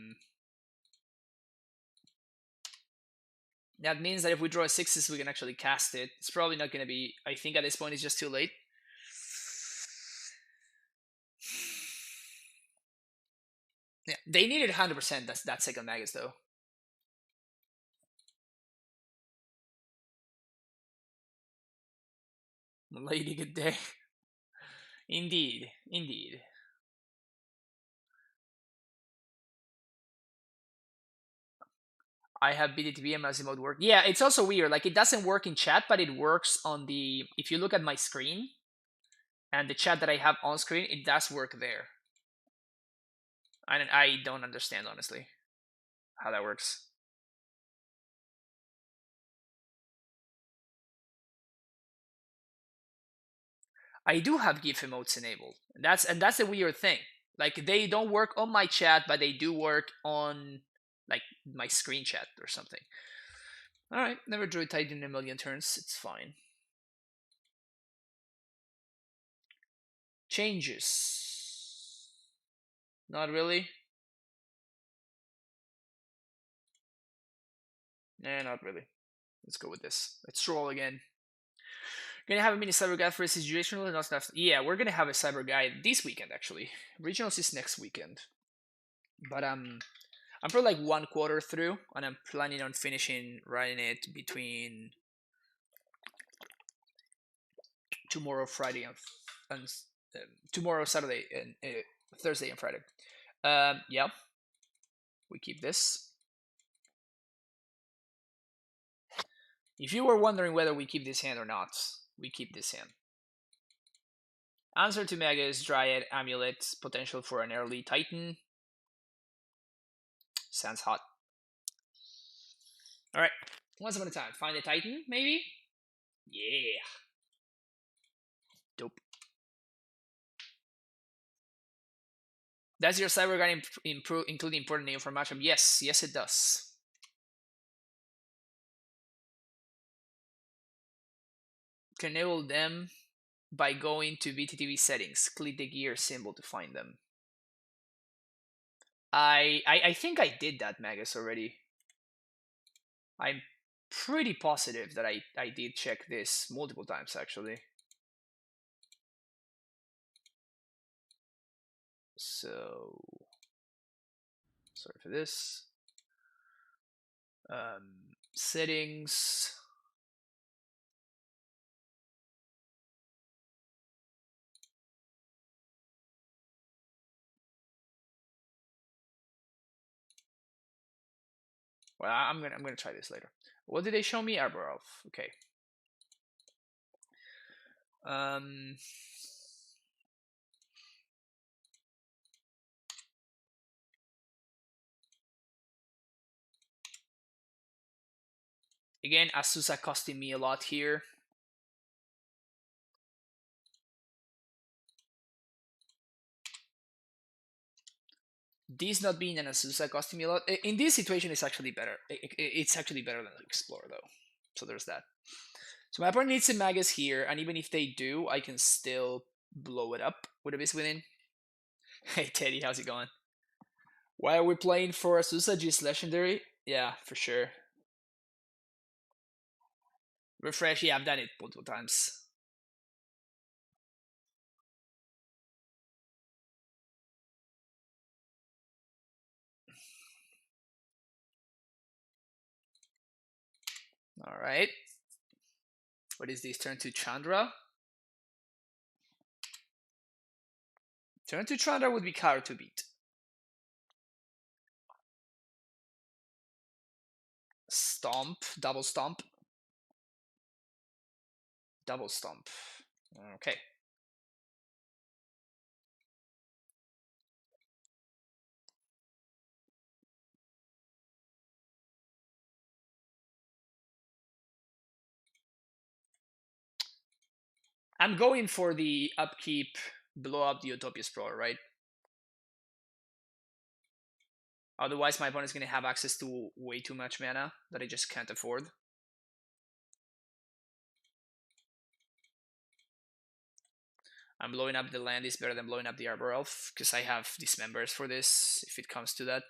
means that if we draw a 6s, we can actually cast it. It's probably not going to be... I think at this point it's just too late. Yeah, they needed 100% that second Magus, though. Lady, good day. Indeed, indeed. I have BDTBM as emote work. Yeah, it's also weird. Like, it doesn't work in chat, but it works on the... If you look at my screen, and the chat that I have on screen, it does work there. I don't understand, honestly, how that works. I do have GIF emotes enabled. That's a weird thing. Like, they don't work on my chat, but they do work on like my screen chat or something. Alright, never drew a Titan in a million turns, it's fine. Changes. Not really. Nah, not really. Let's go with this. Let's roll again. Gonna have a mini cyber guide for a situational and not enough. Yeah, we're gonna have a cyber guide this weekend actually. Regionals is next weekend. But I'm probably like 1/4 through, and I'm planning on writing it between tomorrow, Friday, and tomorrow, Saturday, and Thursday and Friday. Yeah, we keep this. If you were wondering whether we keep this hand or not, we keep this hand. Answer to Magus, Dryad, amuLIT, potential for an early Titan. Sounds hot. Alright, once upon a time, find a Titan, maybe? Yeah. Dope. Does your cyber guard include important name for matchup? Yes, yes it does. Can enable them by going to BTTV settings. Click the gear symbol to find them. I think I did that, Magus, already. I'm pretty positive that I did check this multiple times, actually. So, sorry for this. Settings. Well, I'm gonna try this later. What did they show me? Arbor Elf. Okay. Again, Azusa costing me a lot here. This not being an Azusa costing me a lot. In this situation, it's actually better. It's actually better than Explorer, though. So there's that. So my opponent needs some Magus here, and even if they do, I can still blow it up with Abyss Within. Hey Teddy, how's it going? Why are we playing for Azusa? Just Legendary? Yeah, for sure. Refresh, yeah, I've done it multiple times. Alright. What is this? Turn to Chandra? Turn to Chandra would be Kara to beat. Stomp, double stomp. Double stomp. Okay. I'm going for the upkeep, blow up the Utopia Explorer, right? Otherwise, my opponent's going to have access to way too much mana that I just can't afford. I'm blowing up the land is better than blowing up the Arbor Elf, because I have dismembers for this, if it comes to that.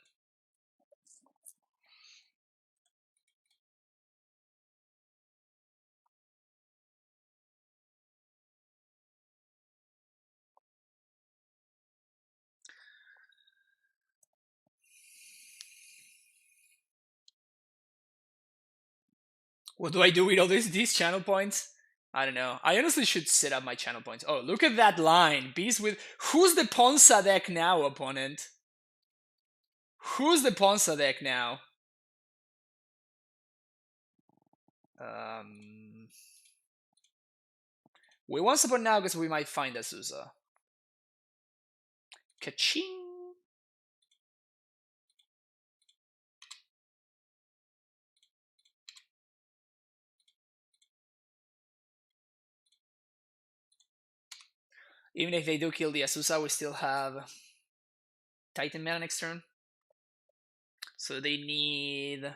What do I do with all these channel points? I don't know. I honestly should set up my channel points. Oh, look at that line. Beast with... Who's the Ponza deck now, opponent? Who's the Ponza deck now? We want support now because we might find Azusa. Ka-ching! Even if they do kill the Azusa, we still have Titan mana next turn. So they need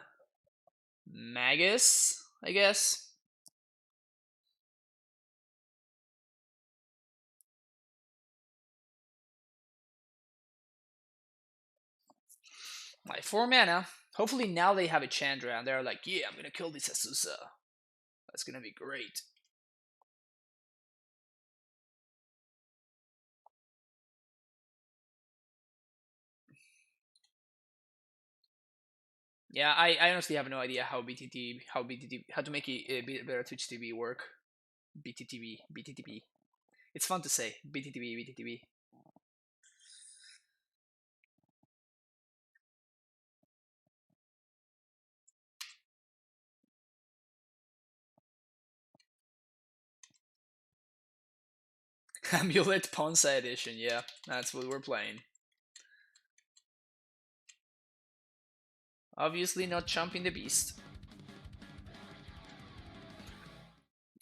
Magus, I guess. Like 4 mana. Hopefully now they have a Chandra and they're like, yeah, I'm gonna kill this Azusa. That's gonna be great. Yeah, I honestly have no idea how how to make a bit better Twitch TV work. BTTV. It's fun to say. BTTV. amuLIT Ponza edition. Yeah, that's what we're playing. Obviously not Chomping the Beast.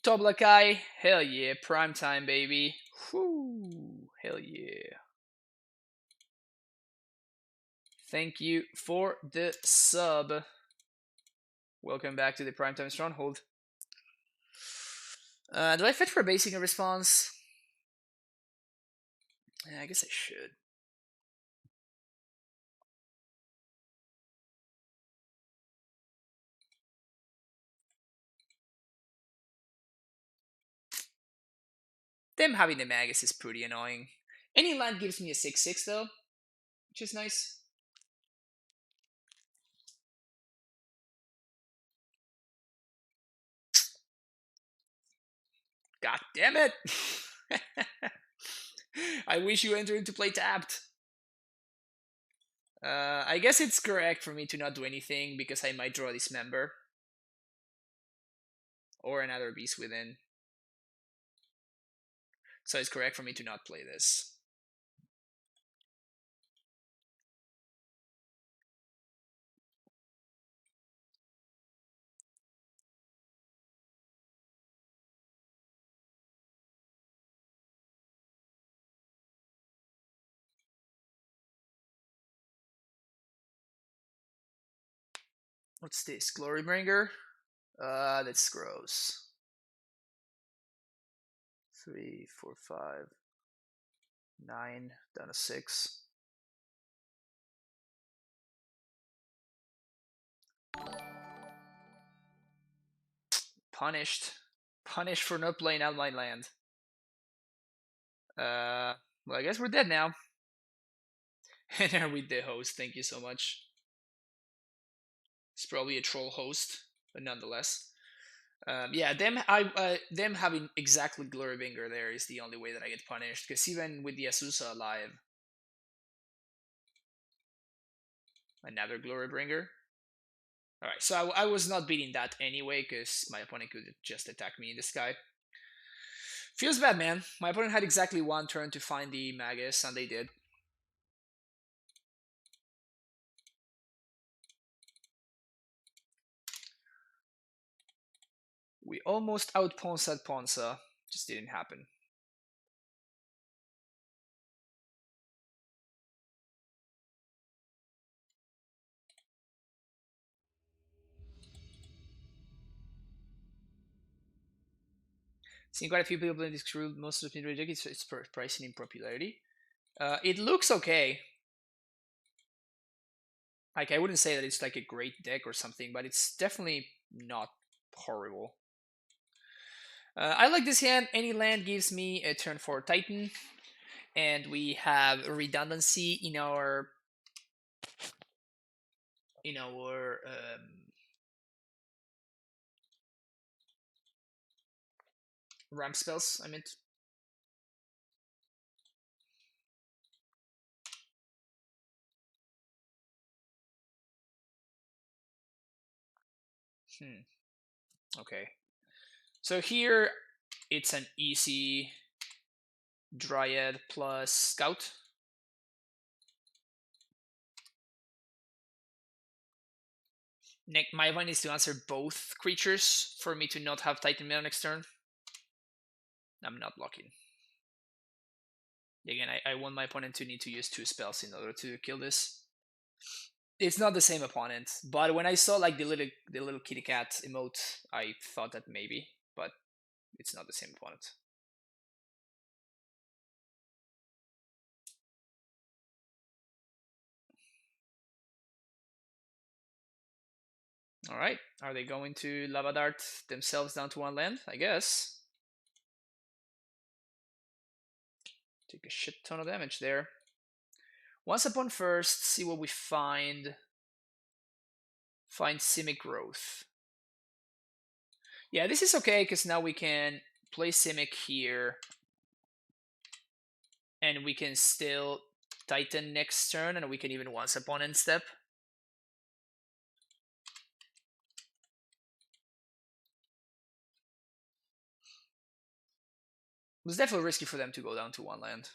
Toblakai, hell yeah, prime time baby. Whoo, hell yeah. Thank you for the sub. Welcome back to the Primetime Stronghold. Do I fetch for a basic in response? Yeah, I guess I should. Them having the Magus is pretty annoying. Any land gives me a 6/6 though, which is nice. God damn it! I wish you entered into play tapped. I guess it's correct for me to not do anything because I might draw Dismember. Or another Beast Within. So it's correct for me to not play this. What's this? Glorybringer? That's gross. 3, 4, 5, 9, down to 6. Punished. Punished for not playing out my land. Well, I guess we're dead now. And are we the host? Thank you so much. It's probably a troll host, but nonetheless. Yeah, them having exactly Glorybringer there is the only way that I get punished. Because even with the Azusa alive, another Glorybringer. Alright, so I was not beating that anyway, because my opponent could just attack me in the sky. Feels bad, man. My opponent had exactly one turn to find the Magus, and they did. We almost out-Ponza'd Ponza. Just didn't happen. Seeing quite a few people playing this rule, most of the Midrange it's pricing in popularity. It looks okay. Like, I wouldn't say that it's like a great deck or something, but it's definitely not horrible. I like this hand. Any land gives me a turn 4 Titan, and we have redundancy in our ramp spells. I meant. Okay. So here it's an easy Dryad plus Scout. My plan is to answer both creatures for me to not have Titan Mail next turn. I'm not blocking. Again, I want my opponent to need to use 2 spells in order to kill this. It's not the same opponent, but when I saw like the little kitty cat emote, I thought that maybe, but it's not the same opponent. All right, are they going to Lava Dart themselves down to 1 land? I guess. Take a shit ton of damage there. Once upon first, see what we find. Find Simic Growth. Yeah, this is okay, because now we can play Simic here. And we can still Titan next turn, and we can even once upon end step. It was definitely risky for them to go down to 1 land.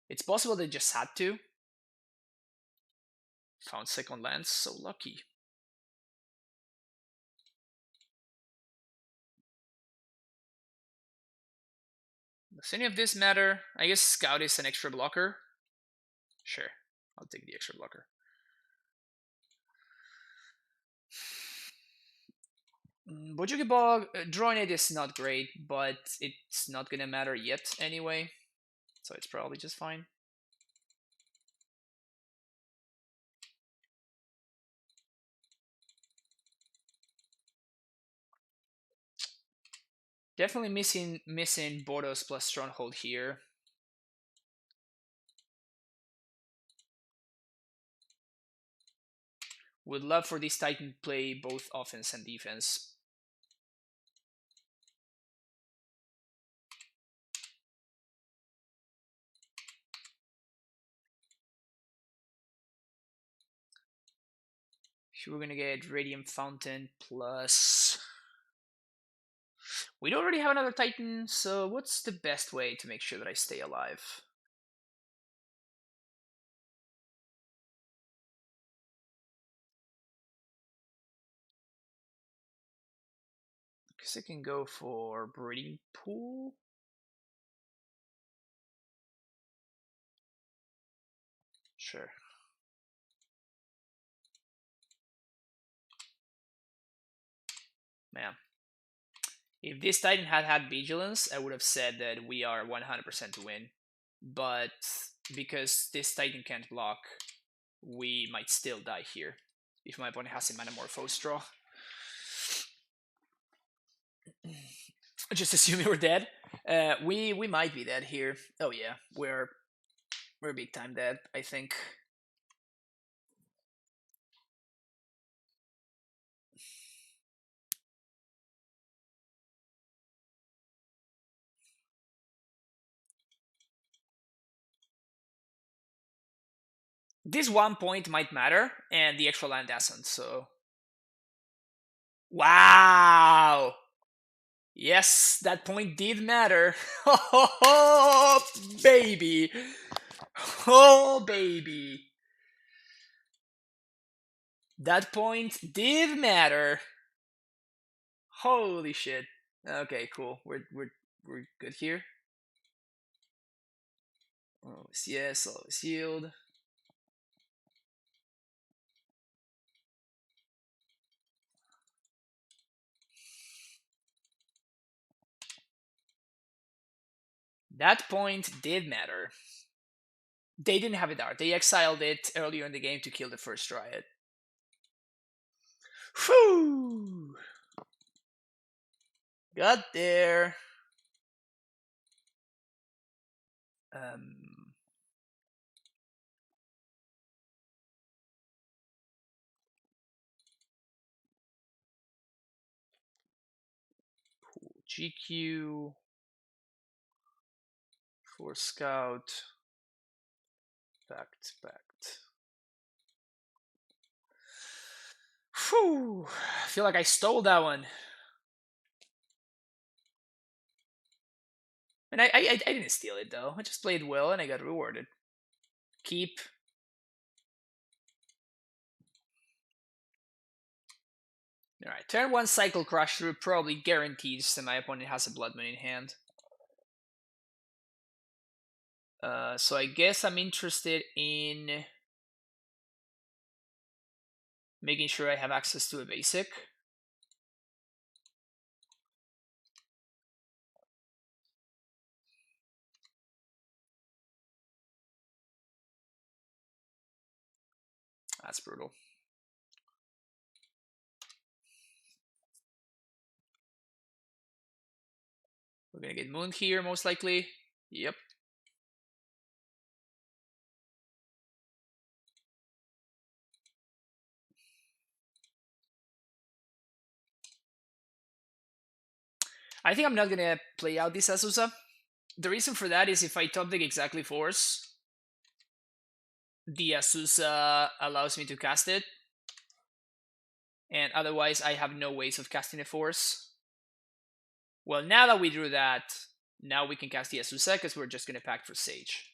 It's possible they just had to. Found second land, so lucky. Does any of this matter? I guess Scout is an extra blocker. Sure, I'll take the extra blocker. Bojuki Bog, drawing it is not great, but it's not gonna matter yet anyway, so it's probably just fine. Definitely missing Boros plus Stronghold here. Would love for this Titan to play both offense and defense. We're gonna get Radiant Fountain plus... We don't already have another Titan, so what's the best way to make sure that I stay alive? I guess I can go for Breeding Pool. Sure. Man. If this Titan had had Vigilance, I would have said that we are 100% to win. But because this Titan can't block, we might still die here. If my opponent has a Manamorphose draw. Just assuming we're dead. We might be dead here. Oh yeah, we're big time dead, I think. This 1 point might matter, and the extra land doesn't, so... Wow! Yes, that point did matter. Oh, baby! Oh, baby! That point did matter. Holy shit. Okay, cool. We're good here. Always yes, always yield. That point did matter. They didn't have it out. They exiled it earlier in the game to kill the first Riot. Whew! Got there. GQ for Scout. Pact. Whew! I feel like I stole that one. And I didn't steal it though. I just played well and I got rewarded. Keep. Alright, turn 1 Cycle Crush through probably guarantees that my opponent has a Blood Moon in hand. So I guess I'm interested in making sure I have access to a basic. That's brutal. We're gonna get Moon here, most likely. Yep. I think I'm not gonna play out this Azusa. The reason for that is if I top deck exactly Force, the Azusa allows me to cast it, and otherwise I have no ways of casting a Force. Well, now that we drew that, now we can cast the Azusa because we're just gonna pack for Sage.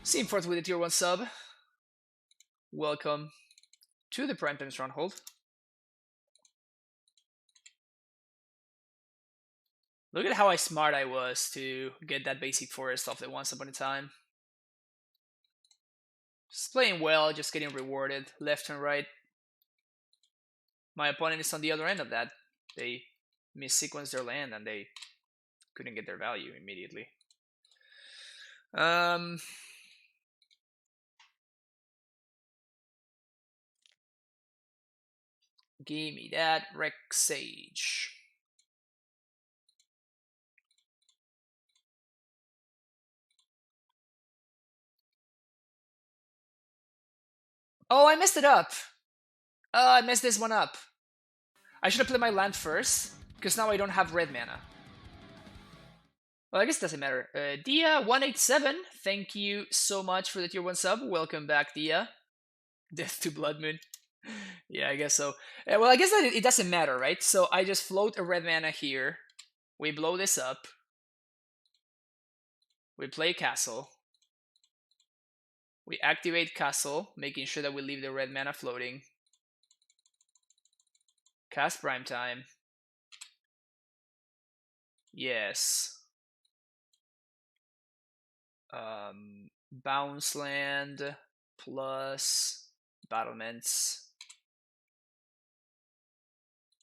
Same forth with a tier 1 sub. Welcome to the Primetime Stronghold. Look at how smart I was to get that basic forest off the Once Upon a Time. Just playing well, just getting rewarded left and right. My opponent is on the other end of that. They missequenced their land and they couldn't get their value immediately. Give me that Rex Sage. Oh, I messed it up. I messed this one up. I should have played my land first, because now I don't have red mana. Well, I guess it doesn't matter. Dia187, thank you so much for the tier 1 sub. Welcome back, Dia. Death to Blood Moon. Yeah, I guess so. Well, I guess that it doesn't matter, right? So I just float a red mana here. We blow this up. We play Castle. We activate Castle, making sure that we leave the red mana floating. Cast Primetime. Yes. Bounce land plus battlements.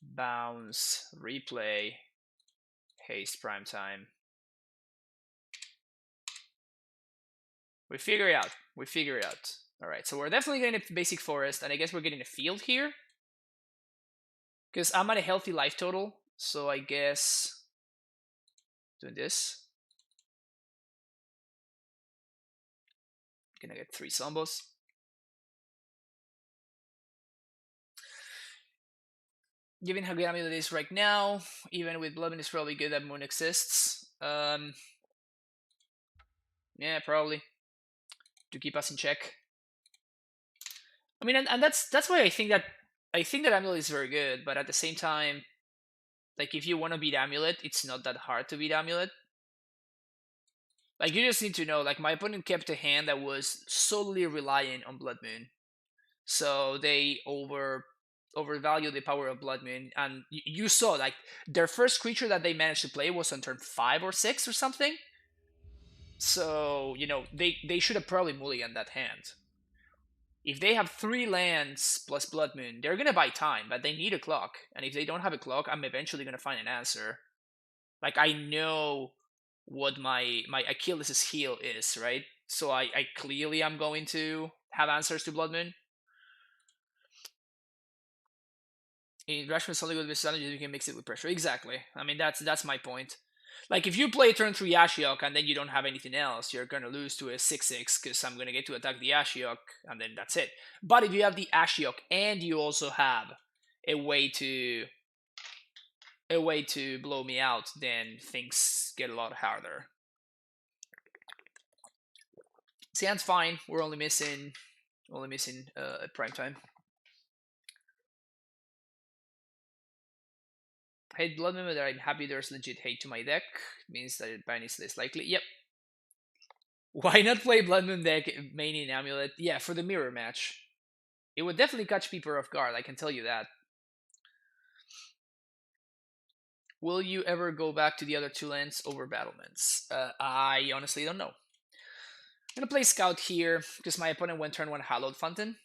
Bounce, replay, haste Primetime. We figure it out. We figure it out. Alright, so we're definitely getting a basic forest, and I guess we're getting a field here. Because I'm at a healthy life total, so I guess doing this. Gonna get 3 Zombos. Given how good amuLIT is right now, even with Bloodmoon, it's probably good that Moon exists. Yeah, probably. To keep us in check. I mean, and that's why I think that amuLIT is very good, but at the same time, like if you want to beat amuLIT, it's not that hard to beat amuLIT. Like you just need to know, like my opponent kept a hand that was solely reliant on Blood Moon, so they overvalue the power of Blood Moon, and you saw like their first creature that they managed to play was on turn 5 or 6 or something. So you know they should have probably mulliganed that hand. If they have 3 lands plus Blood Moon, they're gonna buy time, but they need a clock. And if they don't have a clock, I'm eventually gonna find an answer. Like I know what my Achilles' heel is, right? So I clearly am going to have answers to Blood Moon. In Rashman's only good with strategies, you can mix it with pressure. Exactly. I mean that's my point. Like if you play turn 3 Ashiok and then you don't have anything else, you're gonna lose to a 6/6 because I'm gonna get to attack the Ashiok and then that's it. But if you have the Ashiok and you also have a way to blow me out, then things get a lot harder. Sand's fine. We're only missing Primetime. Hate Blood Moon, but I'm happy there's legit hate to my deck. Means that ban is less likely. Yep. Why not play Blood Moon deck main in amuLIT? Yeah, for the mirror match. It would definitely catch people off guard, I can tell you that. Will you ever go back to the other 2 lands over battlements? I honestly don't know. I'm gonna play Scout here, because my opponent went turn 1 Hallowed Fountain.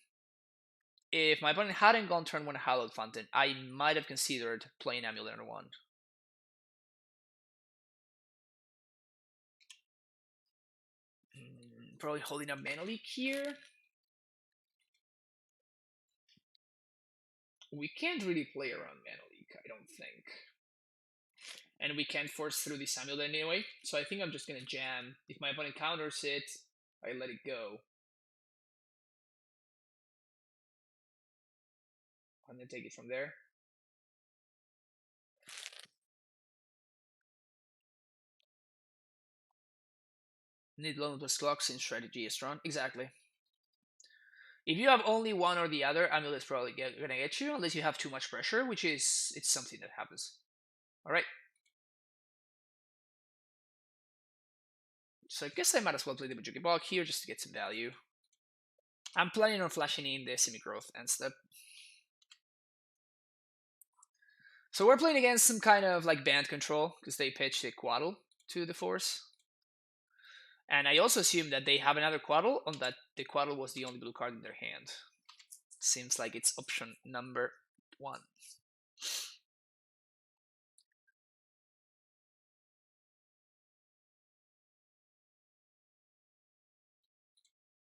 If my opponent hadn't gone turn 1 Hallowed Fountain, I might have considered playing amuLIT on 1. Probably holding up Mana Leak here. We can't really play around Mana Leak, I don't think. And we can't force through this amuLIT anyway, so I think I'm just gonna jam. If my opponent counters it, I let it go. And then take it from there. Need loan plus clocks in strategy is strong. Exactly. If you have only one or the other, amuLIT's probably gonna get you, unless you have too much pressure, which is it's something that happens. Alright. So I guess I might as well play the Bujuki Bog here just to get some value. I'm planning on flashing in the semi-growth end step. So we're playing against some kind of like Bant control, because they pitched a Quaddle to the Force. And I also assume that they have another Quaddle, on that the Quaddle was the only blue card in their hand. Seems like it's option number 1.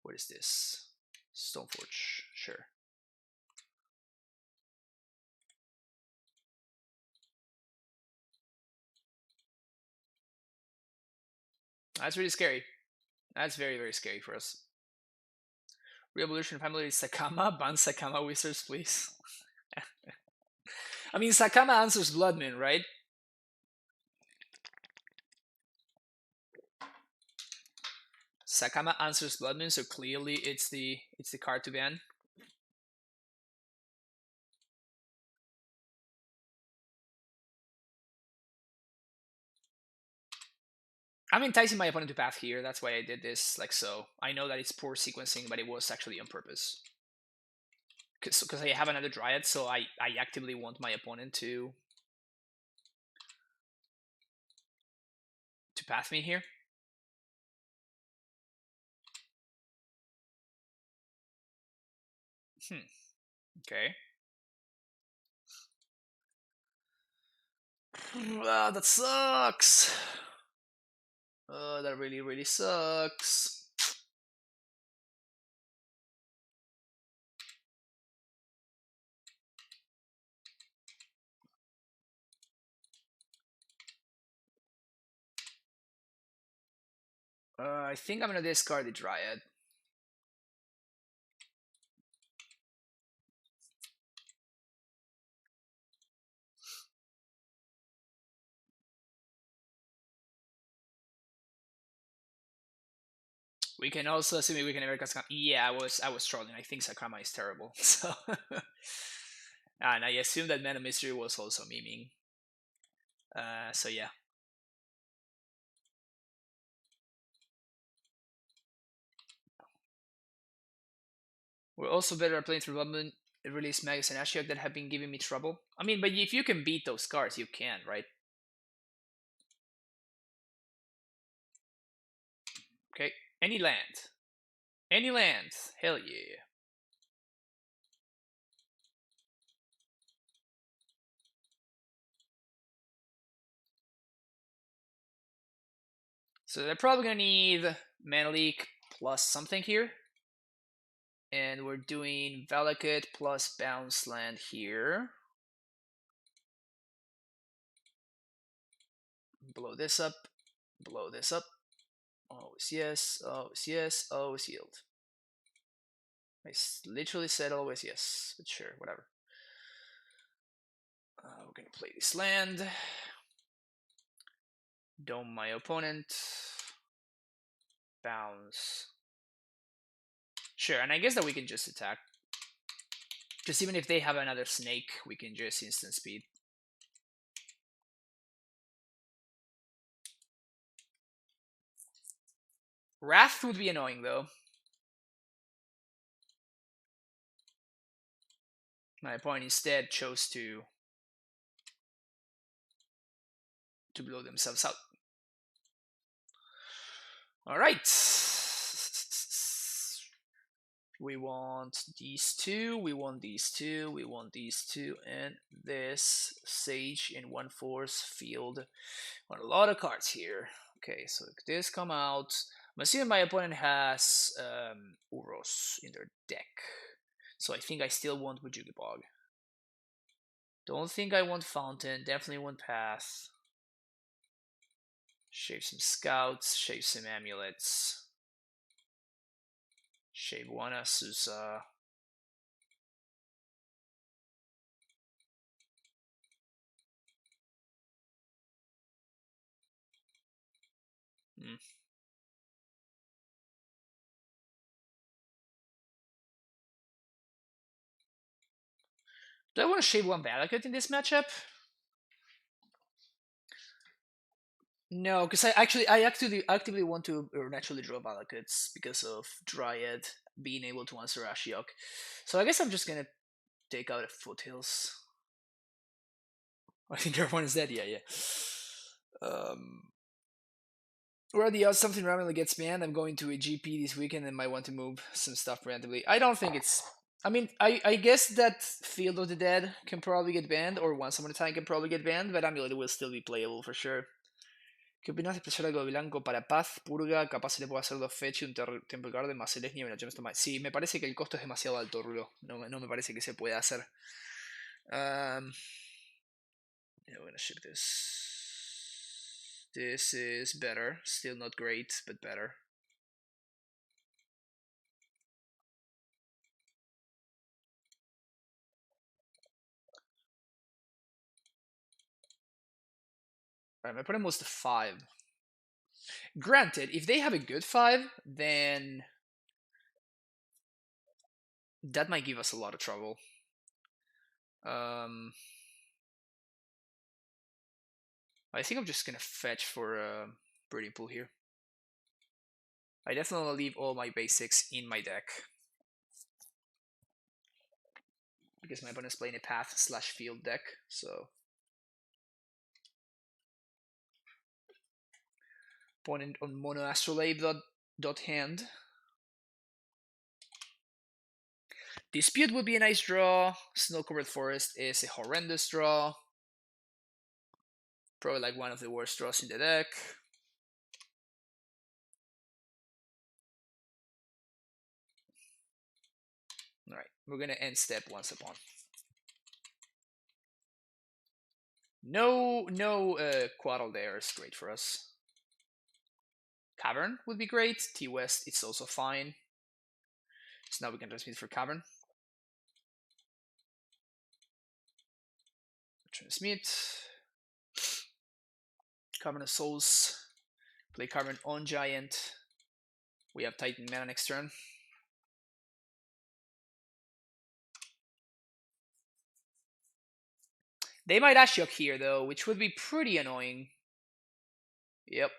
What is this? Stoneforge, sure. That's really scary. That's very, very scary for us. Re-evolution family is Sakama. Ban Sakama Wizards, please. I mean, Sakama answers Blood Moon, right? Sakama answers Blood Moon, so clearly it's the card to ban. I'm enticing my opponent to path here. That's why I did this like so. I know that it's poor sequencing, but it was actually on purpose. Because I have another Dryad, so I actively want my opponent to path me here. Okay. That sucks. That really, really sucks. I think I'm gonna discard the Dryad. We can also assume we can never cast. Yeah, I was trolling. I think Sakama is terrible. So, and I assume that Mana Mystery was also memeing. So yeah. We're also better at playing through Bloodmoon, release Magus and Ashiok that have been giving me trouble. I mean, but if you can beat those cards, you can, right? Okay. Any land. Any land. Hell yeah. So they're probably gonna need Mana Leak plus something here. And we're doing Valakut plus bounce land here. Blow this up. Blow this up. Always yes. Always yes. Always yield. I literally said always yes. But sure, whatever. We're gonna play this land. Dome my opponent. Bounce. Sure, and I guess that we can just attack. Because even if they have another snake, we can just instant speed. Wrath would be annoying though. My opponent instead chose to blow themselves out. Alright. We want these two, we want these two, we want these two, and this Sage in 1/4 field. Want a lot of cards here. Okay, so this come out. I'm assuming my opponent has Uros in their deck. So I think I still want Bujuki Bog. Don't think I want Fountain, definitely want Path. Shave some Scouts, shave some Amulets. Shave one as Do I want to shave one Valakut in this matchup? No, because I actively want to naturally draw Valakuts because of Dryad being able to answer Ashiok. So I guess I'm just gonna take out a Foothills. I think everyone is dead. Yeah. Where the odds something randomly gets banned, I'm going to a GP this weekend and might want to move some stuff randomly. I don't think it's. I mean, I guess that Field of the Dead can probably get banned, or Once Upon a Time can probably get banned, but amuLIT will still be playable for sure. ¿Qué opinas de expresar algo de blanco para paz, purga? Capaz se le puede hacer 2 fetch y un Temple Garden más el nieve en la Gemstone. Sí, me parece que el costo es demasiado alto, Rulo. No me parece que se pueda hacer. Yeah, we're gonna ship this. This is better. Still not great, but better. Alright, my opponent moves to 5. Granted, if they have a good 5, then that might give us a lot of trouble. I think I'm just gonna fetch for Breeding Pool here. I definitely want to leave all my basics in my deck. Because my opponent's playing a path/field deck, so. Opponent on Mono Astrolabe dot hand. Dispute would be a nice draw. Snow Covered Forest is a horrendous draw. Probably like one of the worst draws in the deck. Alright, we're gonna end step Once Upon. No Quaddle there is great for us. Cavern would be great. T-West, it's also fine. So now we can transmit for Cavern. Transmit. Cavern of Souls. Play Cavern on Giant. We have Titan mana next turn. They might Ashiok here, though, which would be pretty annoying. Yep.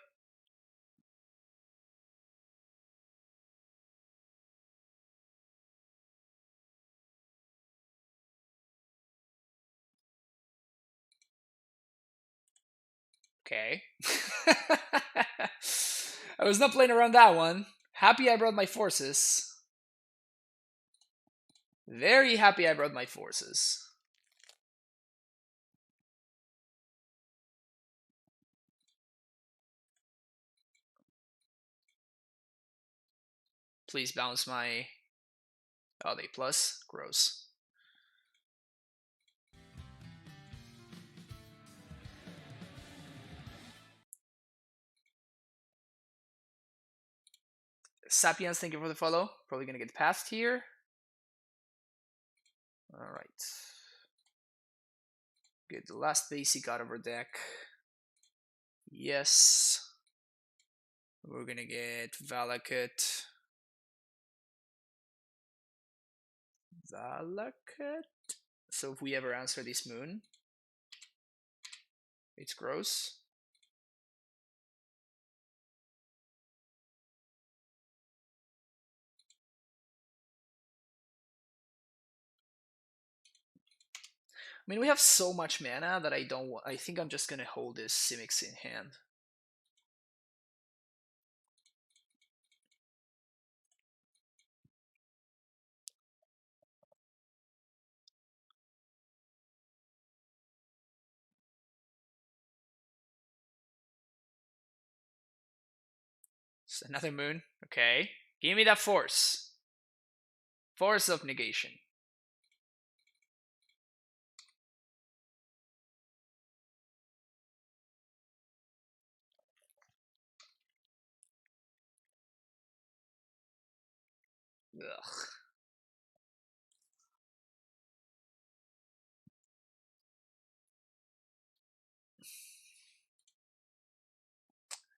Okay. I was not playing around that one. Happy I brought my forces. Very happy I brought my forces. Please bounce my... Oh, they plus? Gross. Sapiens, thank you for the follow. Probably gonna get past here. Alright. Get the last basic out of our deck. Yes. We're gonna get Valakut. So if we ever answer this moon, it's gross. I mean, we have so much mana that I don't want. I think I'm just gonna hold this Simics in hand. It's another moon. Okay. Give me that force. Force of negation. Ugh.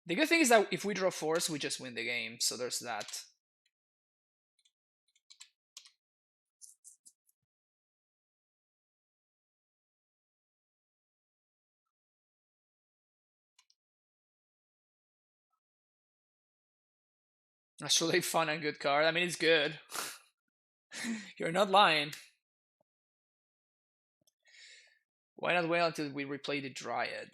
The good thing is that if we draw force, we just win the game. So there's that. Actually, fun and good card. I mean, it's good. You're not lying. Why not wait until we replay the Dryad?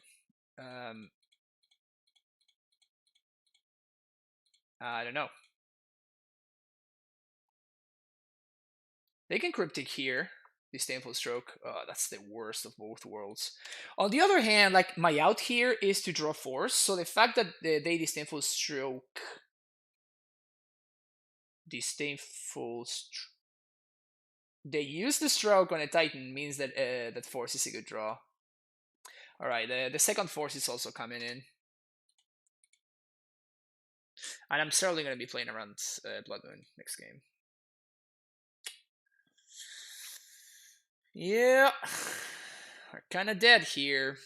I don't know. They can Cryptic here. Disdainful Stroke. That's the worst of both worlds. On the other hand, like my out here is to draw force. So the fact that they Disdainful Stroke, they use the stroke on a Titan means that that force is a good draw. All right, the second force is also coming in, and I'm certainly going to be playing around Blood Moon next game. Yeah, we're kind of dead here.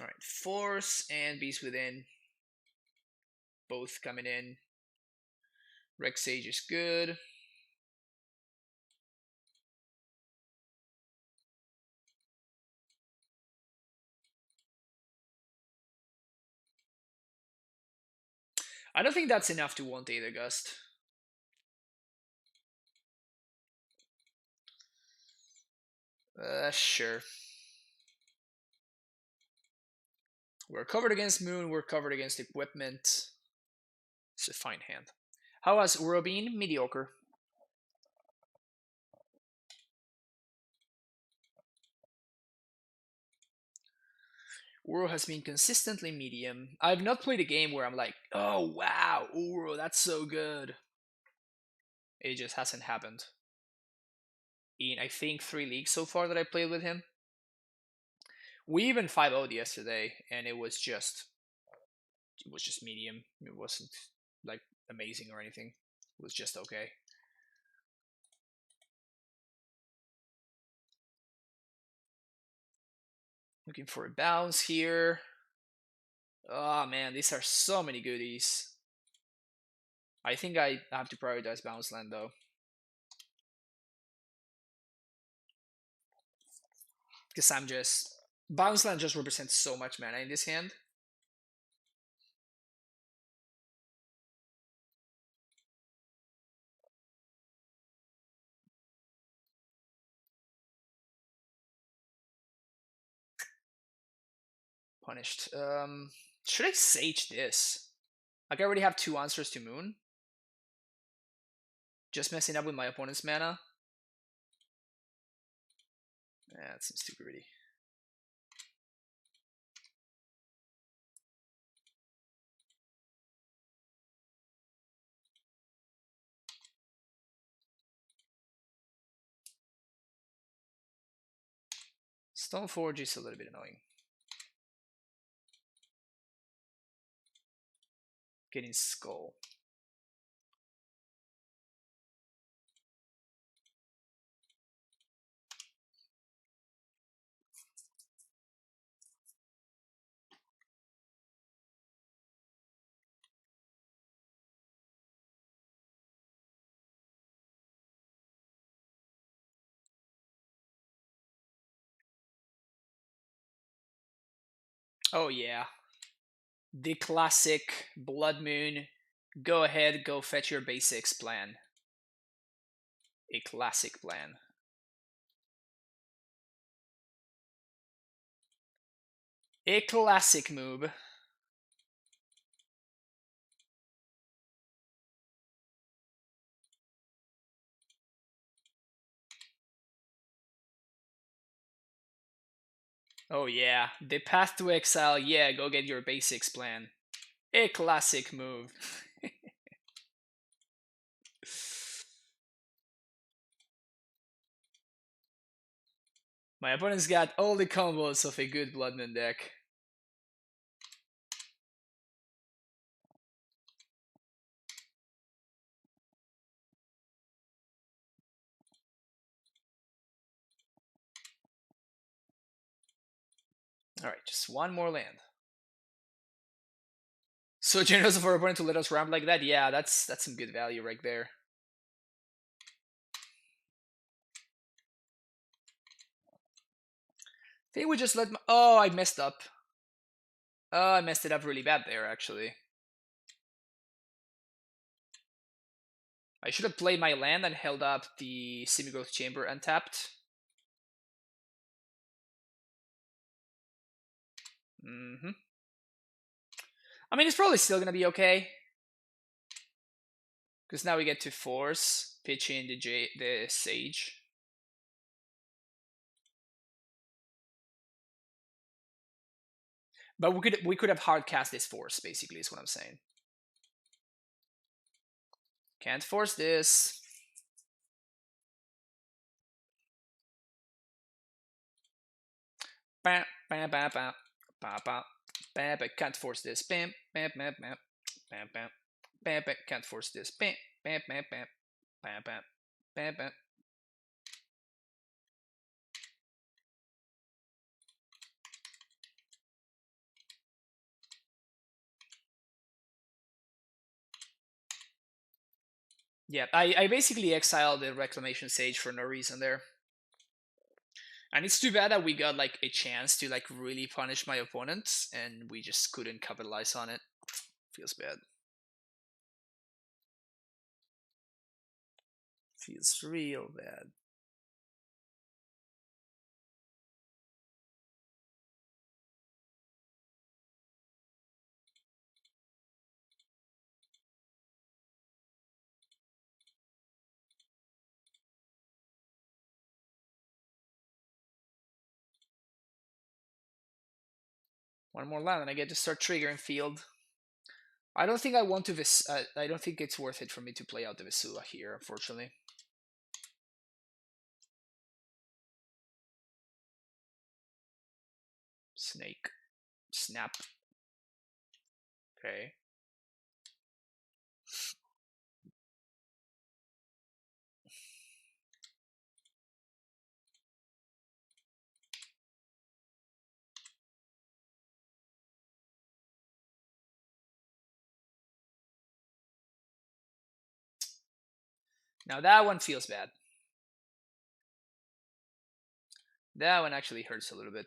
All right, Force and Beast Within both coming in. Rex Sage is good. I don't think that's enough to want Aether Gust. Sure. We're covered against Moon, we're covered against equipment. It's a fine hand. How was Urobeen? Mediocre. Uro has been consistently medium. I've not played a game where I'm like, oh wow, Uro, that's so good. It just hasn't happened. In I think 3 leagues so far that I played with him. We even 5-0'd yesterday, and it was just medium. It wasn't like amazing or anything. It was just okay. Looking for a bounce here. Oh man, these are so many goodies. I think I have to prioritize bounce land though. Because I'm just... Bounce land just represents so much mana in this hand. Punished. Should I Sage this? Like I already have 2 answers to Moon. Just messing up with my opponent's mana. Yeah, that seems too greedy. Stoneforge is a little bit annoying. Getting Skull. Oh yeah. The classic Blood Moon. Go ahead, go fetch your basics plan. A classic plan. A classic move. Oh yeah, the path to exile, yeah, go get your basics plan. A classic move. My opponent's got all the combos of a good Blood Moon deck. Alright, just one more land. So generous of our opponent to let us ramp like that? Yeah, that's some good value right there. They would just let me... Oh, I messed up. Oh, I messed it up really bad there, actually. I should have played my land and held up the Semi-Growth Chamber untapped. Mm-hmm. I mean, it's probably still gonna be okay. Because now we get to force pitch in the Sage. But we could have hard cast this force, basically, is what I'm saying. Can't force this. Bam, bam, bam, bam, bam, bam, bam, bam. Can't force this. Bam, bam, bam, bam, bam, bam, bam, bam. Can't force this. Bam, bam, bam, bam, bam, bam, bam, bam. Yeah, I basically exiled the Reclamation Sage for no reason there. And it's too bad that we got like a chance to like really punish my opponents and we just couldn't capitalize on it. Feels bad. Feels real bad. One more land and I get to start triggering field. I don't think I want to I don't think it's worth it for me to play out the Vesua here, unfortunately. Snake. Snap. Okay. Now that one feels bad. That one actually hurts a little bit.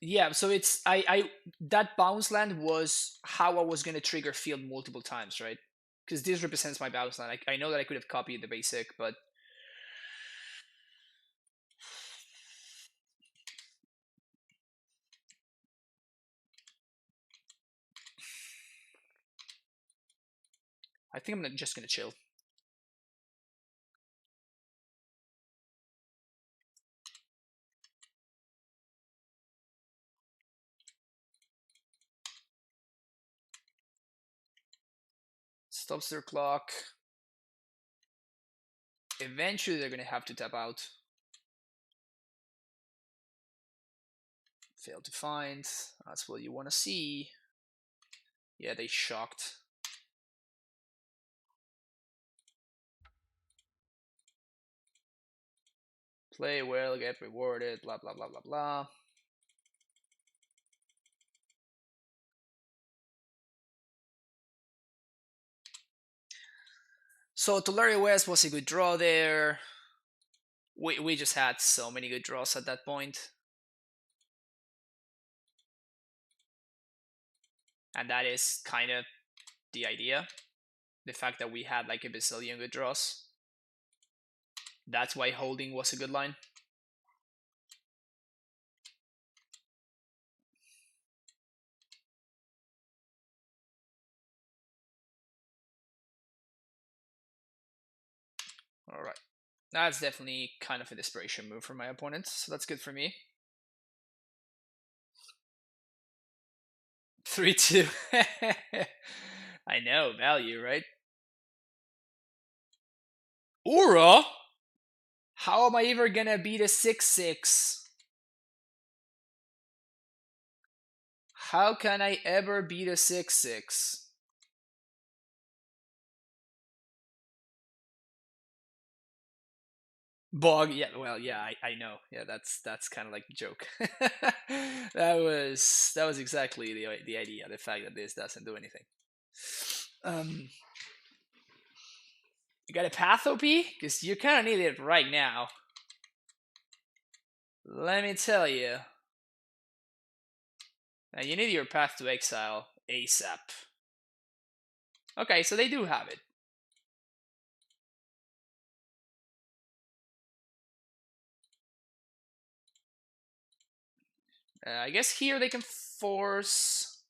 Yeah, so it's I that bounce land was how I was gonna trigger field multiple times, right? Because this represents my bounce land. I know that I could have copied the basic, but I think I'm just gonna chill. Stops their clock. Eventually, they're gonna have to tap out. Fail to find. That's what you want to see. Yeah, they shocked. Play well, get rewarded, blah blah blah blah blah. So Tolaria West was a good draw there. We just had so many good draws at that point. And that is kind of the idea. The fact that we had like a bazillion good draws. That's why holding was a good line. Alright. That's definitely kind of a desperation move for my opponent, so that's good for me. 3-2. I know, value, right? Ura? How am I ever gonna beat a 6/6? How can I ever beat a 6/6? Bog, yeah, well, yeah, I know. Yeah, that's kind of like the joke. That was exactly the idea, the fact that this doesn't do anything. You got a path OP? Because you kind of need it right now. Let me tell you. Now you need your path to exile ASAP. Okay, so they do have it. I guess here they can force.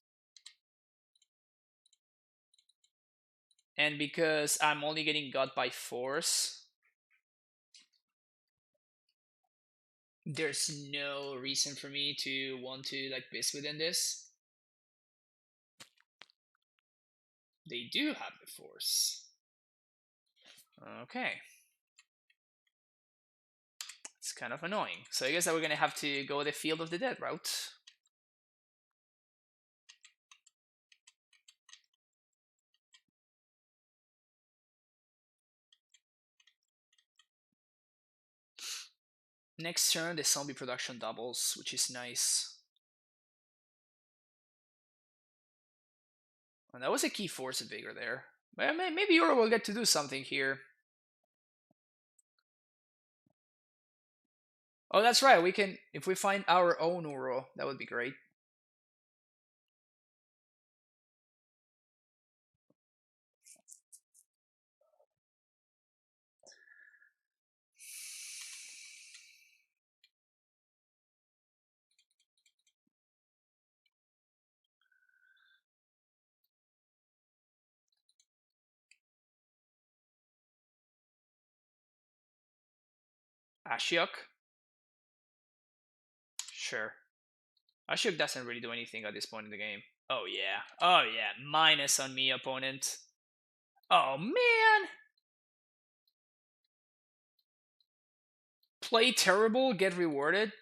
And because I'm only getting got by force, there's no reason for me to want to like bis within this. They do have the force. Okay. It's kind of annoying. So I guess that we're gonna have to go the Field of the Dead route. Next turn, the zombie production doubles, which is nice. And that was a key force vigor there. Maybe Euro will get to do something here. Oh, that's right. We can, if we find our own Uro, that would be great. Ashiok? Sure. Ashiok doesn't really do anything at this point in the game. Oh yeah. Oh yeah. Minus on me, opponent. Oh man! Play terrible, get rewarded.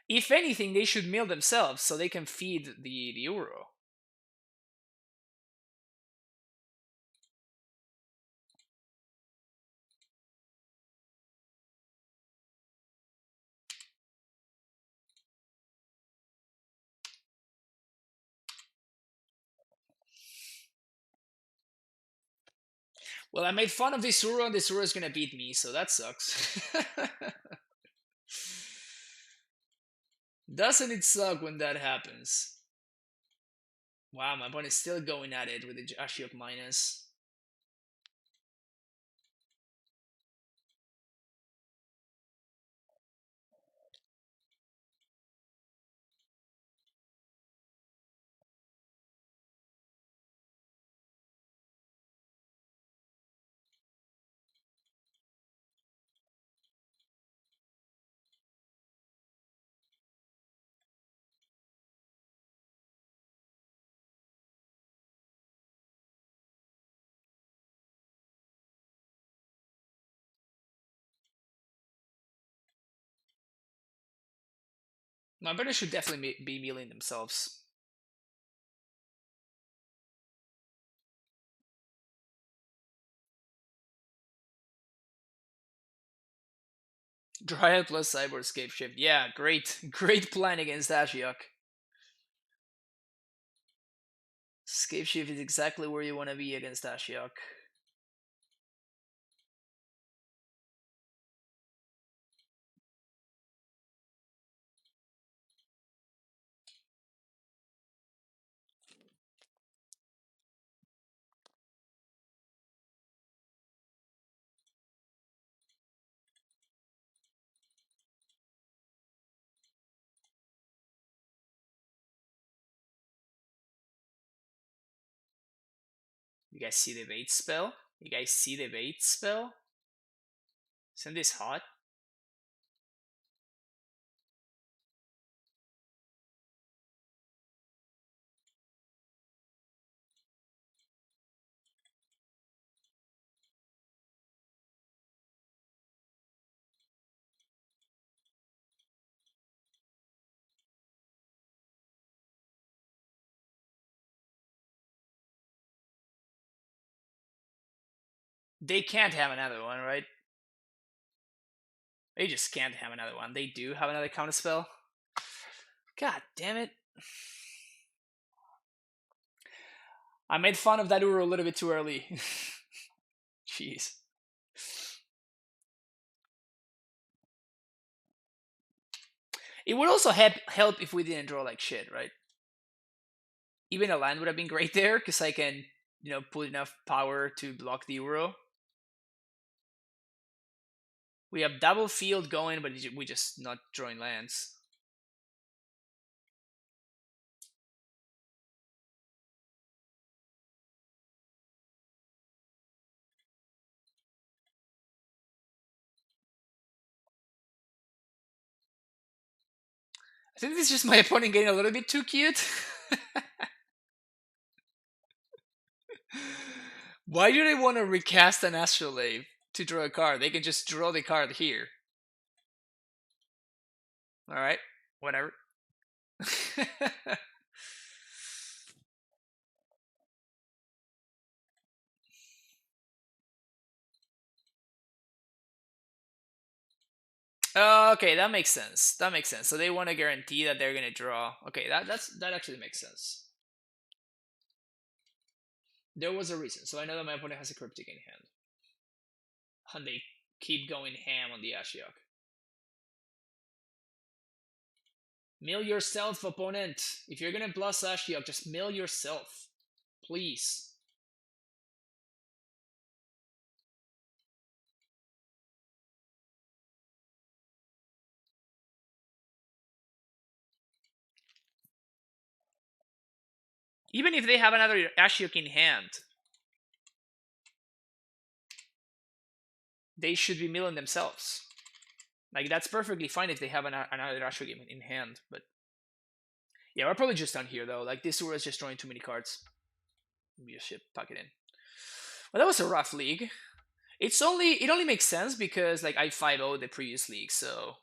If anything, they should mill themselves so they can feed the Uro. Well, I made fun of this Uro, and this Uro is gonna beat me, so that sucks. Doesn't it suck when that happens? Wow, my opponent's still going at it with the Ashiok minus. My opponent should definitely be milling themselves. Dryad plus Cyborg Escape Shift. Yeah, great. Great plan against Ashiok. Escape Shift is exactly where you want to be against Ashiok. You guys see the bait spell? You guys see the bait spell? Isn't this hot? They can't have another one, right? They just can't have another one. They do have another counterspell. God damn it. I made fun of that Uro a little bit too early. Jeez. It would also help if we didn't draw like shit, right? Even a land would have been great there, because I can, put enough power to block the Uro. We have double field going, but we just not drawing lands. I think this is just my opponent getting a little bit too cute. Why do they want to recast an Astrolabe to draw a card? They can just draw the card here. Alright, whatever. Okay, that makes sense. That makes sense. So they want to guarantee that they're gonna draw. Okay, that actually makes sense. There was a reason. So I know that my opponent has a Cryptic in hand. And they keep going ham on the Ashiok. Mill yourself, opponent. If you're gonna plus Ashiok, just mill yourself. Please. Even if they have another Ashiok in hand, they should be milling themselves. Like, that's perfectly fine if they have another Ashiok in hand, but yeah, we're probably just done here though. Like, this Ura is just drawing too many cards. Be a shit, pack it in. Well, that was a rough league. It only makes sense because like I 5-0'd the previous league, so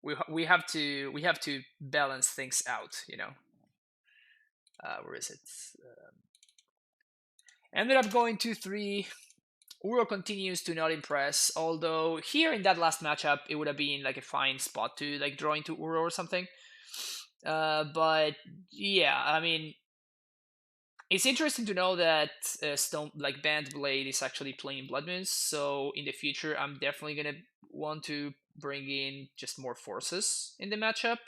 we have to balance things out, Where is it? Ended up going 2-3. Uro continues to not impress, although here in that last matchup it would have been like a fine spot to like draw into Uro or something. But yeah, I mean, it's interesting to know that Bant Blade is actually playing Blood Moons. So in the future, I'm definitely gonna want to bring in just more forces in the matchup.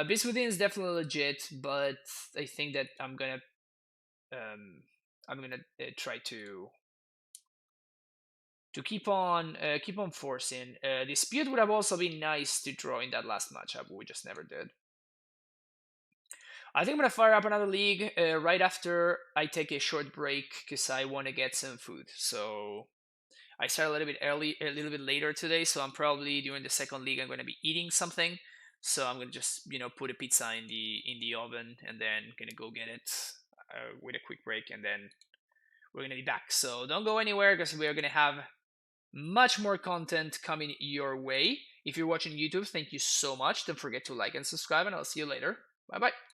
Beast Within is definitely legit, but I think that I'm gonna try to keep on forcing. Dispute would have also been nice to draw in that last matchup, but we just never did. I think I'm gonna fire up another league right after I take a short break because I want to get some food. So I start a little bit early, a little bit later today. So I'm probably during the second league I'm gonna be eating something. So I'm gonna just put a pizza in the oven and then gonna go get it with a quick break, and then we're gonna be back. So don't go anywhere because we are gonna have much more content coming your way. If you're watching YouTube, thank you so much. Don't forget to like and subscribe, and I'll see you later. Bye bye.